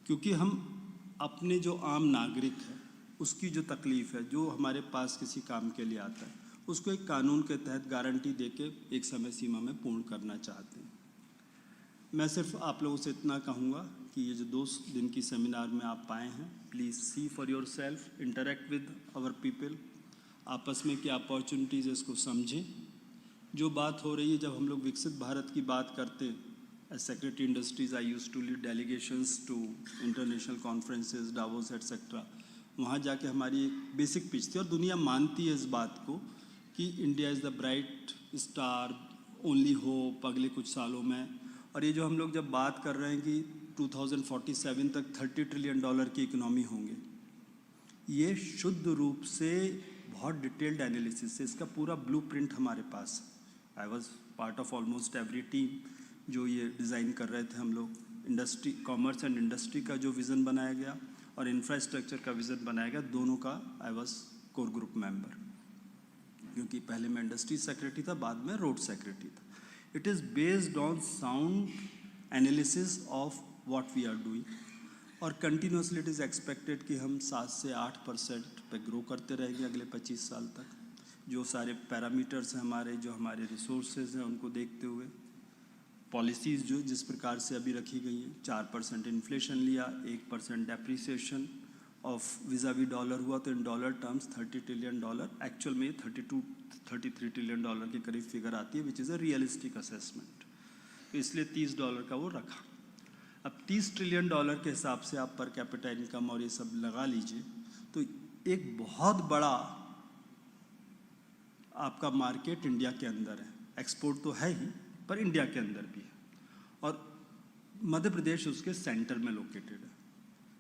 Speaker 8: क्योंकि हम अपने जो आम नागरिक है उसकी जो तकलीफ़ है, जो हमारे पास किसी काम के लिए आता है, उसको एक कानून के तहत गारंटी देके एक समय सीमा में पूर्ण करना चाहते हैं। मैं सिर्फ आप लोगों से इतना कहूँगा कि ये जो 2 दिन की सेमिनार में आप आए हैं, please see for yourself, interact with our people, आपस में क्या अपॉर्चुनिटीज़ है इसको समझें। जो बात हो रही है, जब हम लोग विकसित भारत की बात करते हैं, as secretary industries I used to lead delegations to international conferences, Davos etc. वहाँ जाके हमारी एक बेसिक पिच थी, और दुनिया मानती है इस बात को कि India is the bright star, only hope अगले कुछ सालों में। और ये जो हम लोग जब बात कर रहे हैं कि 2047 तक $30 ट्रिलियन की इकोनॉमी होंगे, ये शुद्ध रूप से बहुत डिटेल्ड एनालिसिस है, इसका पूरा ब्लूप्रिंट हमारे पास है। I was part of almost every team जो ये डिज़ाइन कर रहे थे हम लोग। इंडस्ट्री, कॉमर्स एंड इंडस्ट्री का जो विज़न बनाया गया और इंफ्रास्ट्रक्चर का विज़न बनाया गया, दोनों का I was core group member, क्योंकि पहले मैं इंडस्ट्री सेक्रेटरी था, बाद में रोड सेक्रेटरी था। It is based on sound analysis of what we are doing, और कंटिन्यूसली इट इज़ एक्सपेक्टेड कि हम 7 से 8% पे ग्रो करते रहेंगे अगले 25 साल तक। जो सारे पैरामीटर्स हैं हमारे, जो हमारे रिसोर्सेज हैं, उनको देखते हुए पॉलिसीज़ जो जिस प्रकार से अभी रखी गई हैं, 4% इन्फ्लेशन लिया, 1% डेप्रिसिएशन ऑफ विज़ावी डॉलर हुआ, तो in dollar terms $30 trillion, actual में $32-33 ट्रिलियन के करीब फिगर आती है, which is a realistic assessment. तो इसलिए $30 का वो रखा। अब $30 ट्रिलियन के हिसाब से आप पर कैपिटा इनकम और ये सब लगा लीजिए, तो एक बहुत बड़ा आपका मार्केट इंडिया के अंदर है। एक्सपोर्ट तो है ही, पर इंडिया के अंदर भी है, और मध्य प्रदेश उसके सेंटर में लोकेटेड है।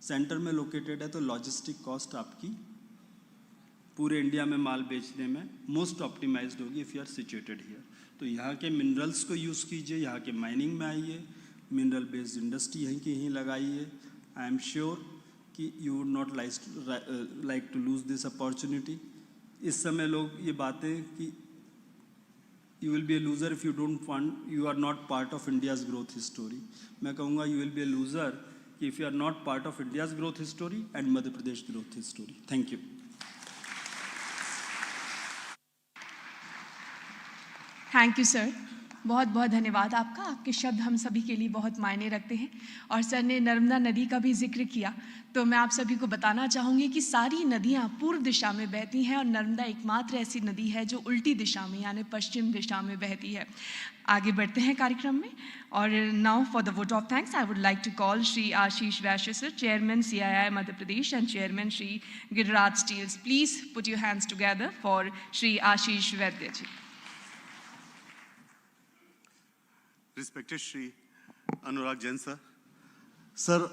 Speaker 8: सेंटर में लोकेटेड है तो लॉजिस्टिक कॉस्ट आपकी पूरे इंडिया में माल बेचने में मोस्ट ऑप्टिमाइज्ड होगी if you are situated here. तो यहाँ के मिनरल्स को यूज़ कीजिए, यहाँ के माइनिंग में आइए, मिनरल बेस्ड इंडस्ट्री यहीं की यहीं लगाइए। आई एम श्योर कि you would not like to lose this opportunity. इस समय लोग ये बातें कि you will be a loser if you don't fund, you are not part of India's growth story. मैं कहूँगा you will be a loser if you are not part of India's growth story and Madhya Pradesh growth story. Thank you.
Speaker 1: Thank you sir, बहुत बहुत धन्यवाद आपका। आपके शब्द हम सभी के लिए बहुत मायने रखते हैं। और सर ने नर्मदा नदी का भी जिक्र किया, तो मैं आप सभी को बताना चाहूँगी कि सारी नदियाँ पूर्व दिशा में बहती हैं और नर्मदा एकमात्र ऐसी नदी है जो उल्टी दिशा में यानी पश्चिम दिशा में बहती है। आगे बढ़ते हैं कार्यक्रम में, और now for the vote of thanks I would like to call Shri Ashish Vaishya sir, chairman CII Madhya Pradesh and chairman Shri Giriraj steels. Please put your hands together for Shri Ashish Vaidya ji.
Speaker 9: respected Shri Anurag Jain sir. Sir,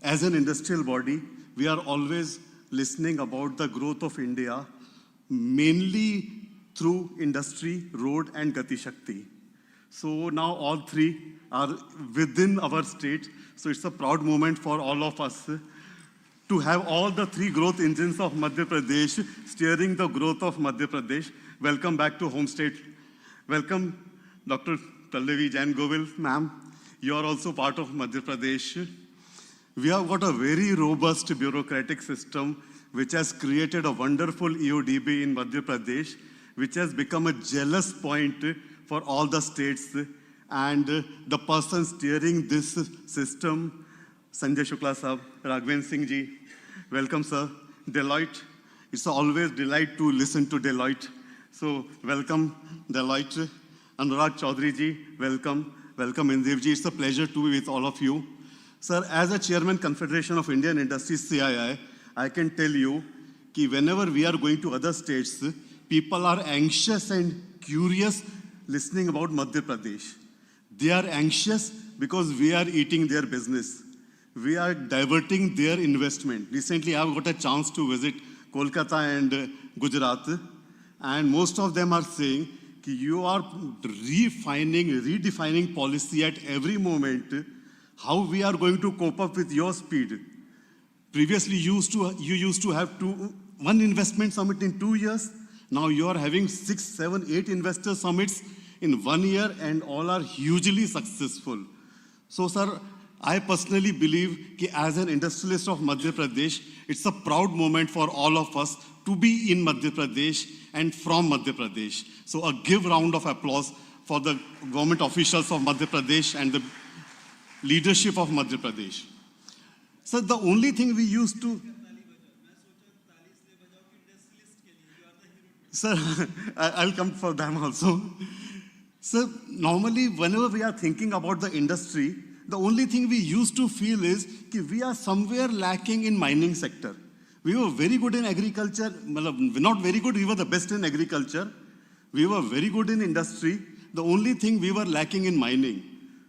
Speaker 9: as an industrial body, we are always listening about the growth of India, mainly through industry, road, and Gati Shakti. So now all three are within our state. So it's a proud moment for all of us to have all the three growth engines of Madhya Pradesh steering the growth of Madhya Pradesh. Welcome back to home state. Welcome, Dr. Pallavi Jain Govil, ma'am. You are also part of Madhya Pradesh. We have got a very robust bureaucratic system which has created a wonderful EODB in Madhya Pradesh, which has become a jealous point for all the states. And the person steering this system, Sanjay Shukla Sahab, Raghvendra Singh ji, welcome sir. Deloitte, it's always delight to listen to Deloitte. So welcome Deloitte. Anurag Chaudhary ji, welcome. Welcome Indev ji, it's a pleasure to be with all of you. Sir, as a chairman Confederation of Indian Industries CII, I can tell you that whenever we are going to other states, people are anxious and curious listening about Madhya Pradesh. They are anxious because we are eating their business. We are diverting their investment. Recently, I've got a chance to visit Kolkata and Gujarat, and most of them are saying that you are redefining policy at every moment, how we are going to cope up with your speed. Previously, you used to have one investment summit in 2 years. Now you are having 6, 7, 8 investor summits in 1 year, and all are hugely successful. So, sir, I personally believe that as an industrialist of Madhya Pradesh, it's a proud moment for all of us to be in Madhya Pradesh and from Madhya Pradesh. So, a give round of applause for the government officials of Madhya Pradesh and the leadership of Madhya Pradesh. Sir, the only thing we used to... Sir, I'll come for them also. Sir, normally whenever we are thinking about the industry, the only thing we used to feel is that we are somewhere lacking in mining sector. We were very good in agriculture, not very good, we were the best in agriculture. We were very good in industry. The only thing we were lacking in mining.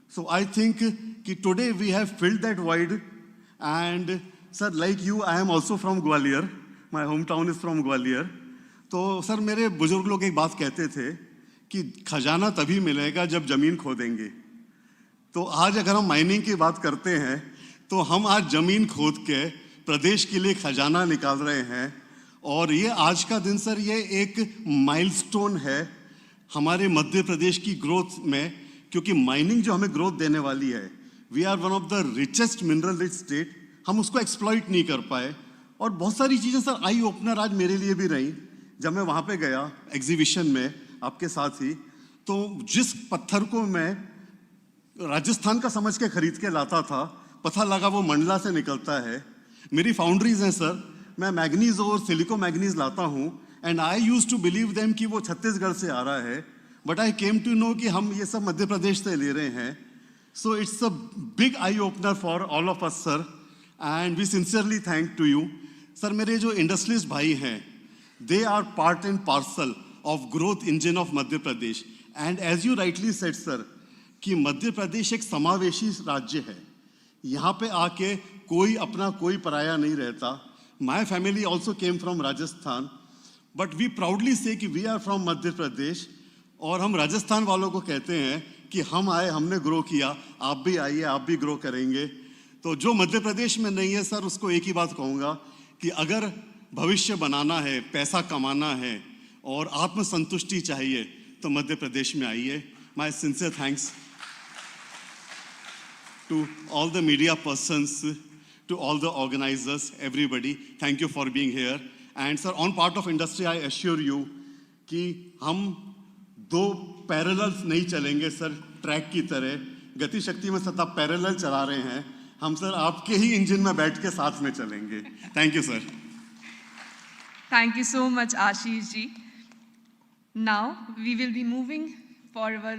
Speaker 9: So I think that today we have filled that void. And sir, like you, I am also from Gwalior. My hometown is from Gwalior. तो sir मेरे बुजुर्ग लोग एक बात कहते थे कि खजाना तभी मिलेगा जब जमीन खोदेंगे. तो आज अगर हम माइनिंग की बात करते हैं तो हम आज जमीन खोद के प्रदेश के लिए खजाना निकाल रहे हैं. और ये आज का दिन सर ये एक माइलस्टोन है हमारे मध्य प्रदेश की ग्रोथ में, क्योंकि माइनिंग जो हमें ग्रोथ देने वाली है, we are one of the richest mineral rich state, हम उसको एक्सप्लॉइट नहीं कर पाए. और बहुत सारी चीज़ें सर आई ओपनर आज मेरे लिए भी रही. जब मैं वहाँ पे गया एग्जीबिशन में आपके साथ ही, तो जिस पत्थर को मैं राजस्थान का समझ के खरीद के लाता था, पता लगा वो मंडला से निकलता है. मेरी फाउंड्रीज हैं सर, मैं मैग्नीज और सिलिको मैग्नीज लाता हूँ, and I used to believe them कि वो छत्तीसगढ़ से आ रहा है, but I came to know कि हम ये सब मध्य प्रदेश से ले रहे हैं. So it's a big eye opener for all of us sir, and we sincerely thank to you. Sir मेरे जो इंडस्ट्रियलिस्ट भाई हैं, they are part and parcel of growth engine of Madhya Pradesh. And as you rightly said, sir, कि मध्य प्रदेश एक समावेशी राज्य है. यहाँ पे आके कोई अपना कोई पराया नहीं रहता. My family also came from Rajasthan, but we proudly say कि we are from Madhya Pradesh. और हम राजस्थान वालों को कहते हैं कि हम आए, हमने ग्रो किया, आप भी आइए, आप भी ग्रो करेंगे. तो जो मध्य प्रदेश में नहीं है सर, उसको एक ही बात कहूँगा कि अगर भविष्य बनाना है, पैसा कमाना है और आत्मसंतुष्टि चाहिए तो मध्य प्रदेश में आइए. My sincere thanks to all the media persons, to all the organisers, everybody. Thank you for being here. And sir on part of industry I assure you कि हम दो पैरेलल्स नहीं चलेंगे सर, ट्रैक की तरह. गति शक्ति में सर आप पैरेलल चला रहे हैं, हम सर आपके ही इंजन में बैठ के साथ में चलेंगे. Thank you sir.
Speaker 1: Thank you so much, Ashish ji. Now, we will be moving for our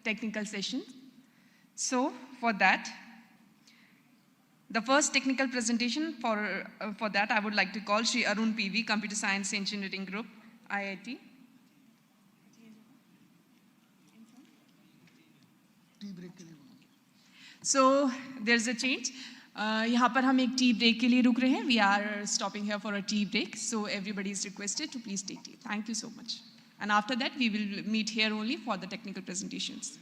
Speaker 1: technical session. So, for that, the first technical presentation for that, I would like to call Shri Arun PV, Computer Science Engineering Group, IIT. So there's a change. यहाँ पर हम एक tea break के लिए रुक रहे हैं. We are stopping here for a tea break. So everybody is requested to please take tea. Thank you so much. And after that, we will meet here only for the technical presentations.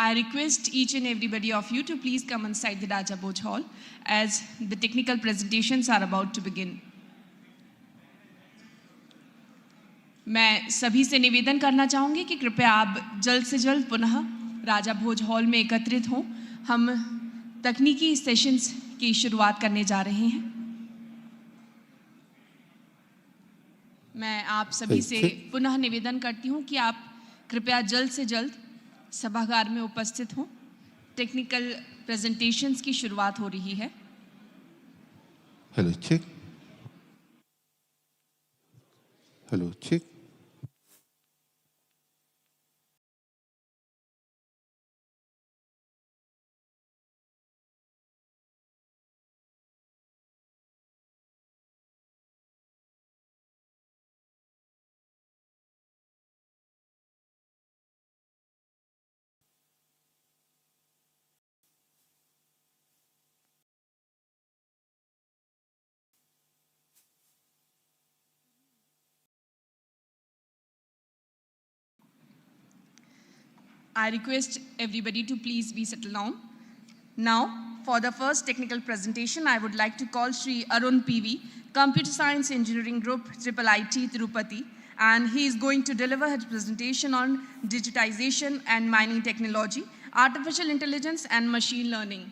Speaker 1: I request each and everybody of you to please come inside the Raja Bhoj Hall as the technical presentations are about to begin. मैं सभी से निवेदन करना चाहूँगी कि कृपया आप जल्द से जल्द पुनः राजा भोज हॉल में एकत्रित हों। हम तकनीकी सेशंस की शुरुआत करने जा रहे हैं। मैं आप सभी से पुनः निवेदन करती हूँ कि आप कृपया जल्द से जल्द सभागार में उपस्थित हों। टेक्निकल प्रेजेंटेशंस की शुरुआत हो रही है।
Speaker 10: Hello check. Hello check.
Speaker 1: I request everybody to please be settled down. Now, for the first technical presentation, I would like to call Shri Arun PV, Computer Science Engineering Group, IIIT Tirupati, and he is going to deliver his presentation on digitization and mining technology, artificial intelligence, and machine learning.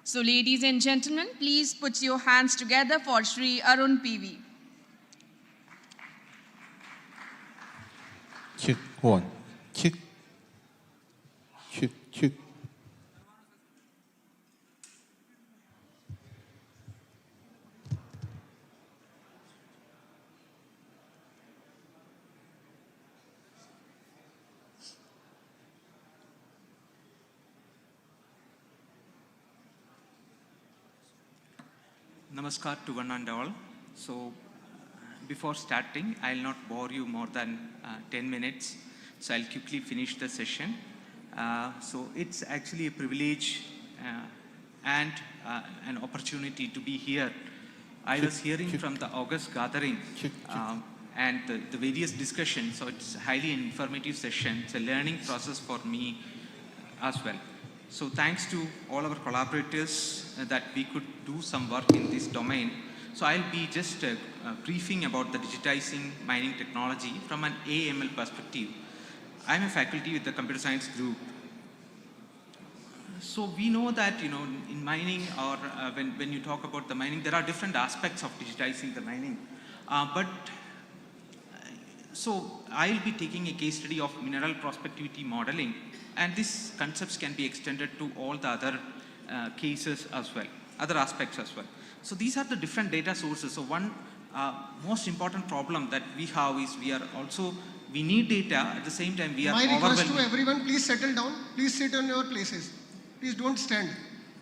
Speaker 1: So, ladies and gentlemen, please put your hands together for Shri Arun PV.
Speaker 10: Check one, check, check, check.
Speaker 11: Namaskar to one and all. So, before starting, I'll not bore you more than 10 minutes, so I'll quickly finish the session. So it's actually a privilege and an opportunity to be here. I was hearing from the August gathering and the various discussions, so it's a highly informative session. It's a learning process for me as well. So thanks to all our collaborators that we could do some work in this domain. So I'll be just briefing about the digitizing mining technology from an AML perspective. I'm a faculty with the computer science group. So we know that, you know, in mining or when you talk about the mining, there are different aspects of digitizing the mining. So I'll be taking a case study of mineral prospectivity modeling, and these concepts can be extended to all the other cases as well, other aspects as well. So these are the different data sources. So one most important problem that we have is we need data, at the same time we are
Speaker 12: overwhelmed. My request to everyone, please settle down. Please sit on your places. Please don't stand.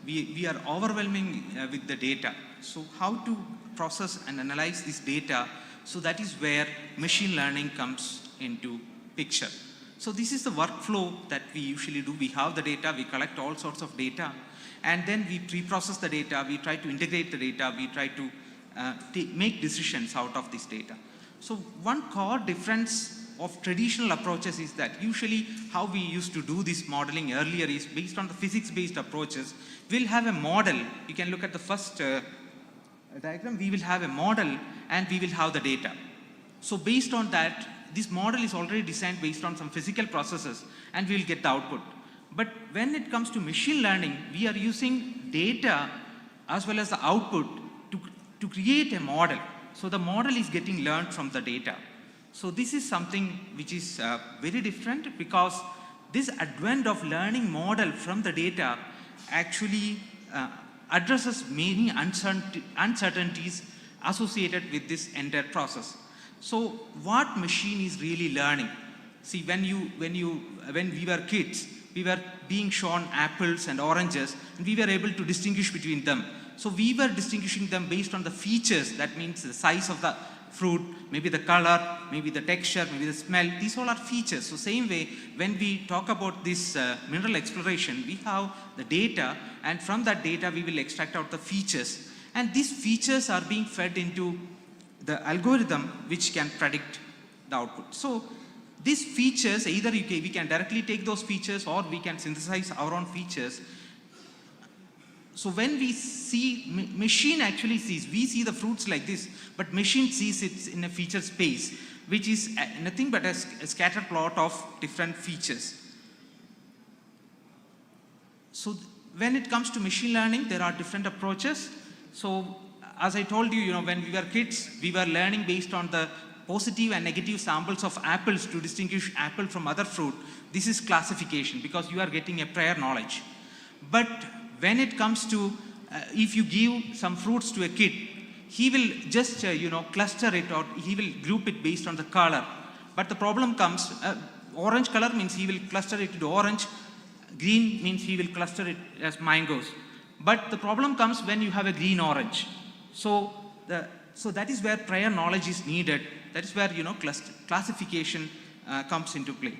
Speaker 11: We are overwhelming with the data. So how to process and analyze this data? So that is where machine learning comes into picture. So this is the workflow that we usually do. We have the data, we collect all sorts of data, and then we pre-process the data, we try to integrate the data, we try to make decisions out of this data. So one core difference of traditional approaches is that usually how we used to do this modeling earlier is based on the physics-based approaches. We'll have a model. You can look at the first diagram. We will have a model and we will have the data. So based on that, this model is already designed based on some physical processes and we will get the output. But when it comes to machine learning, we are using data as well as the output to create a model. So the model is getting learned from the data. So this is something which is very different, because this advent of learning model from the data actually addresses many uncertainties associated with this entire process. So what machine is really learning? See, when we were kids, we were being shown apples and oranges, and we were able to distinguish between them. So we were distinguishing them based on the features. That means the size of the fruit, maybe the color, maybe the texture, maybe the smell. These all are features. So same way, when we talk about this mineral exploration, we have the data, and from that data we will extract out the features. And these features are being fed into the algorithm which can predict the output. So these features, either we can directly take those features or we can synthesize our own features. So when we see, machine actually sees, we see the fruits like this, but machine sees it in a feature space, which is nothing but a scattered plot of different features. So when it comes to machine learning, there are different approaches. So as I told you, when we were kids, we were learning based on the positive and negative samples of apples to distinguish apple from other fruit. This is classification because you are getting a prior knowledge. But when it comes to, if you give some fruits to a kid, he will just, cluster it, or he will group it based on the color. But the problem comes, orange color means he will cluster it to orange, green means he will cluster it as mangoes. But the problem comes when you have a green orange. So that is where prior knowledge is needed. That is where, classification comes into play.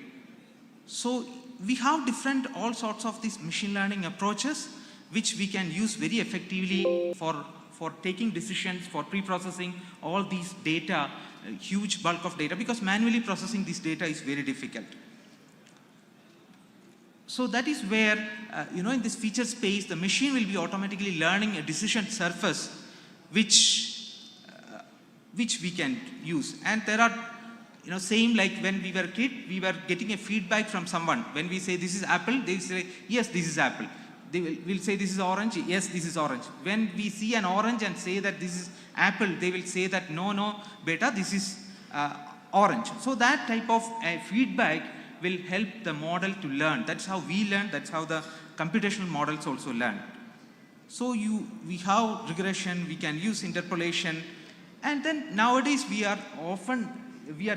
Speaker 11: So we have all sorts of these machine learning approaches, which we can use very effectively for taking decisions, for pre-processing all these data, huge bulk of data, because manually processing this data is very difficult. So that is where, in this feature space, the machine will be automatically learning a decision surface, which we can use. And there are, same like when we were a kid, we were getting a feedback from someone. When we say this is apple, they say, yes, this is apple. They will say this is orange, yes, this is orange. When we see an orange and say that this is apple, they will say that no, beta, this is orange. So that type of feedback will help the model to learn. That's how we learn, that's how the computational models also learn. So we have regression, we can use interpolation, and then nowadays we are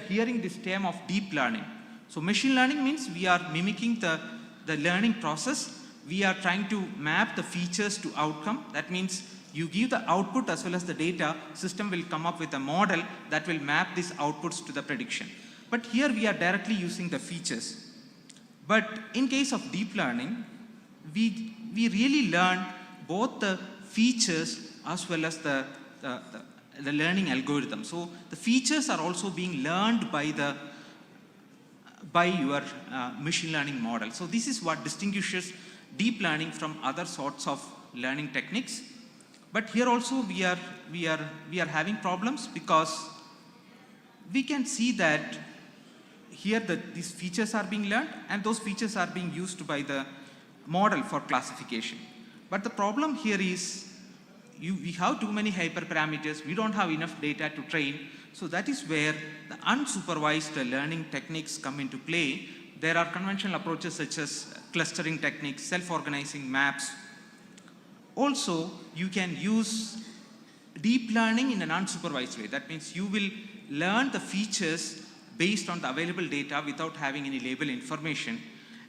Speaker 11: hearing this term of deep learning. So machine learning means we are mimicking the learning process. We are trying to map the features to outcome. That means you give the output as well as the data, system will come up with a model that will map these outputs to the prediction. But here we are directly using the features. But in case of deep learning, we really learn both the features as well as the learning algorithm. So the features are also being learned by your machine learning model. So this is what distinguishes deep learning from other sorts of learning techniques. But here also we are having problems, because we can see that here these features are being learned and those features are being used by the model for classification. But the problem here is we have too many hyperparameters, we don't have enough data to train. So that is where the unsupervised learning techniques come into play. There are conventional approaches such as clustering techniques, self-organizing maps. Also, you can use deep learning in an unsupervised way. That means you will learn the features based on the available data without having any label information,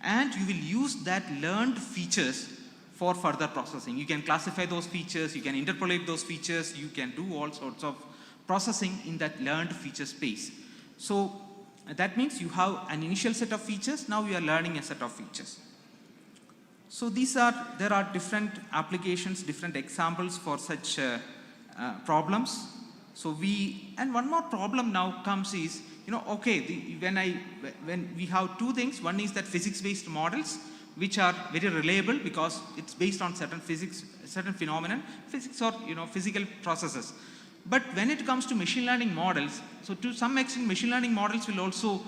Speaker 11: and you will use that learned features for further processing. You can classify those features, you can interpolate those features, you can do all sorts of processing in that learned feature space. So that means you have an initial set of features, now you are learning a set of features. So there are different applications, different examples for such problems. So and one more problem now comes is, when we have two things, one is that physics-based models, which are very reliable because it's based on certain physics, certain phenomenon, physics or physical processes. But when it comes to machine learning models, so to some extent machine learning models will also,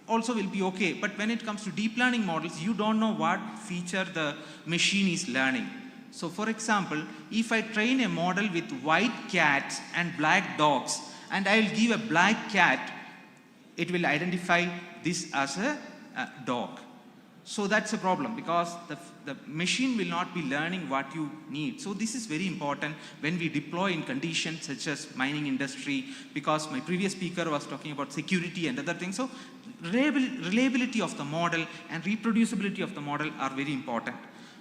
Speaker 11: also will be okay. But when it comes to deep learning models, you don't know what feature the machine is learning. So for example, if I train a model with white cats and black dogs, and I will give a black cat, it will identify this as a dog. So that's a problem, because the machine will not be learning what you need. So this is very important when we deploy in conditions such as mining industry, because my previous speaker was talking about security and other things. So reliability of the model and reproducibility of the model are very important.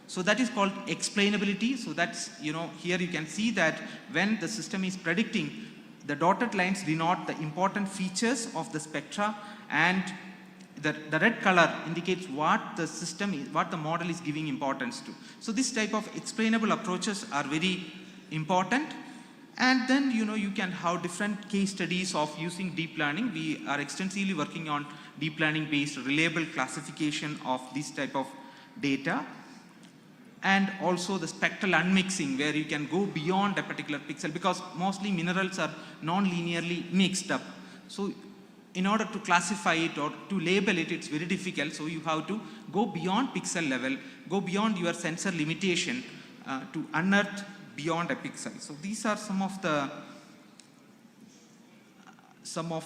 Speaker 11: So that is called explainability. So that's, here you can see that when the system is predicting, the dotted lines denote the important features of the spectra, and the red color indicates what the model is giving importance to. So this type of explainable approaches are very important. And then, you can have different case studies of using deep learning. We are extensively working on deep learning based reliable classification of this type of data. And also the spectral unmixing, where you can go beyond a particular pixel, because mostly minerals are non-linearly mixed up. So in order to classify it or to label it, it's very difficult. So you have to go beyond pixel level, go beyond your sensor limitation to unearth beyond a pixel. So these are some of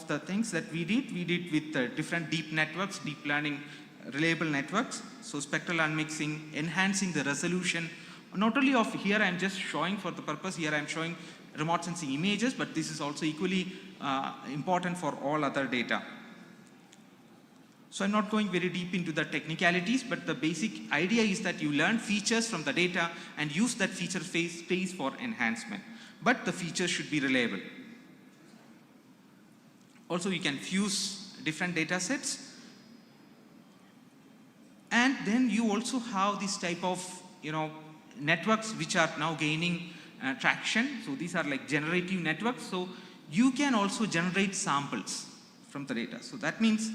Speaker 11: the things that we did. We did with different deep networks, deep learning, reliable networks. So spectral unmixing, enhancing the resolution. Not only of here, I'm just showing for the purpose, here I'm showing remote sensing images, but this is also equally important for all other data. So I'm not going very deep into the technicalities, but the basic idea is that you learn features from the data and use that feature space for enhancement. But the features should be reliable. Also, you can fuse different data sets. And then you also have this type of, networks which are now gaining traction. So these are like generative networks. So you can also generate samples from the data. So that means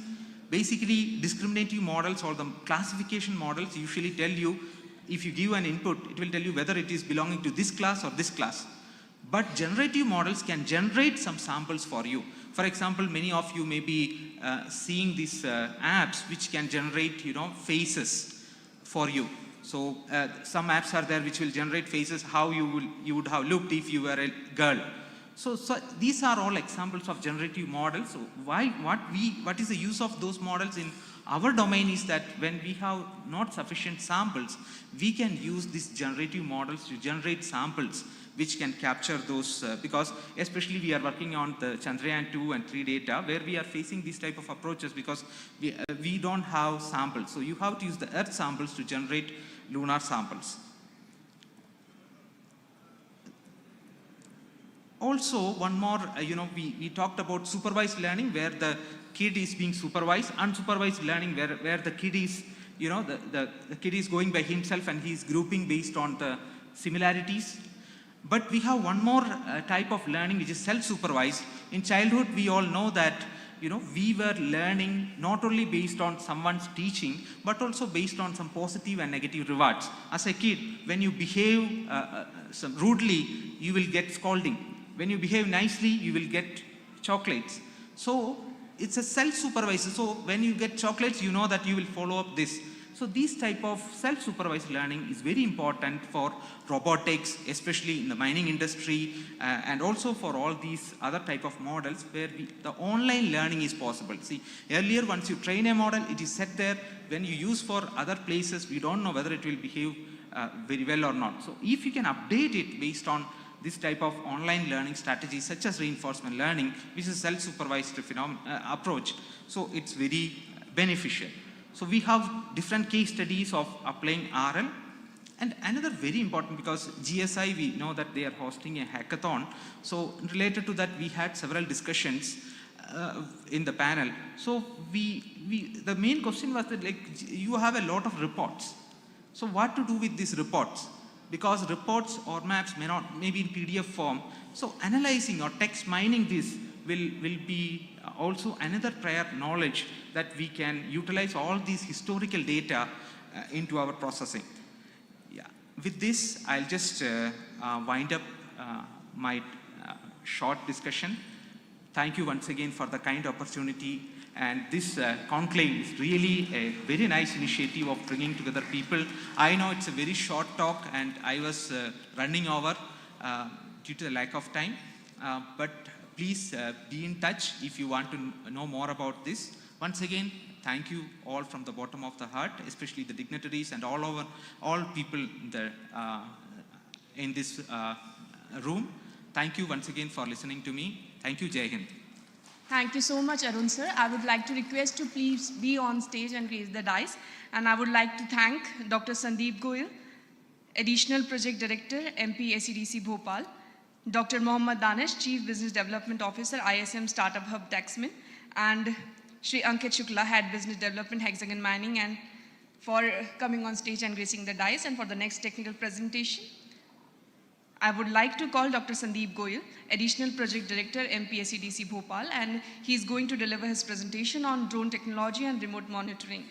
Speaker 11: basically discriminative models or the classification models usually tell you, if you give an input, it will tell you whether it is belonging to this class or this class. But generative models can generate some samples for you. For example, many of you may be seeing these apps which can generate, faces for you. So some apps are there which will generate faces, how you would have looked if you were a girl. So these are all examples of generative models. So what is the use of those models in our domain is that when we have not sufficient samples, we can use these generative models to generate samples which can capture those, because especially we are working on the Chandrayaan 2 and 3 data, where we are facing these type of approaches because we don't have samples. So you have to use the Earth samples to generate lunar samples. Also, one more, we talked about supervised learning, where the kid is being supervised, unsupervised learning, where the kid is, the kid is going by himself and he is grouping based on the similarities. But we have one more type of learning which is self-supervised. In childhood, we all know that, we were learning not only based on someone's teaching, but also based on some positive and negative rewards. As a kid, when you behave rudely, you will get scolding. When you behave nicely, you will get chocolates. So it's a self-supervised. So when you get chocolates, you know that you will follow up this. So this type of self-supervised learning is very important for robotics, especially in the mining industry, and also for all these other type of models where the online learning is possible. See, earlier once you train a model, it is set there. When you use for other places, we don't know whether it will behave very well or not. So if you can update it based on this type of online learning strategies such as reinforcement learning, which is a self-supervised approach, so it's very beneficial. So we have different case studies of applying RL. And another very important, because GSI, we know that they are hosting a hackathon. So related to that, we had several discussions in the panel. So the main question was that, like, you have a lot of reports. So what to do with these reports? Because reports or maps may be in PDF form. So analyzing or text mining this will be also another prior knowledge that we can utilize all these historical data into our processing. Yeah. With this, I'll just wind up my short discussion. Thank you once again for the kind opportunity. And this conclave is really a very nice initiative of bringing together people. I know it's a very short talk and I was running over due to the lack of time. But please be in touch if you want to know more about this. Once again, thank you all from the bottom of the heart, especially the dignitaries and all people in this room. Thank you once again for listening to me. Thank you, Jai Hind.
Speaker 1: Thank you so much, Arun sir. I would like to request to please be on stage and raise the dice. And I would like to thank Dr. Sandeep Goyal, Additional Project Director, MP SEDC Bhopal, Dr. Mohammad Danish, Chief Business Development Officer, ISM Startup Hub Taxman, and Shri Ankit Shukla, Head Business Development, Hexagon Mining, and for coming on stage and gracing the dice. And for the next technical presentation, I would like to call Dr. Sandeep Goyal, Additional Project Director, MPSCDC Bhopal, and he is going to deliver his presentation on drone technology and remote monitoring.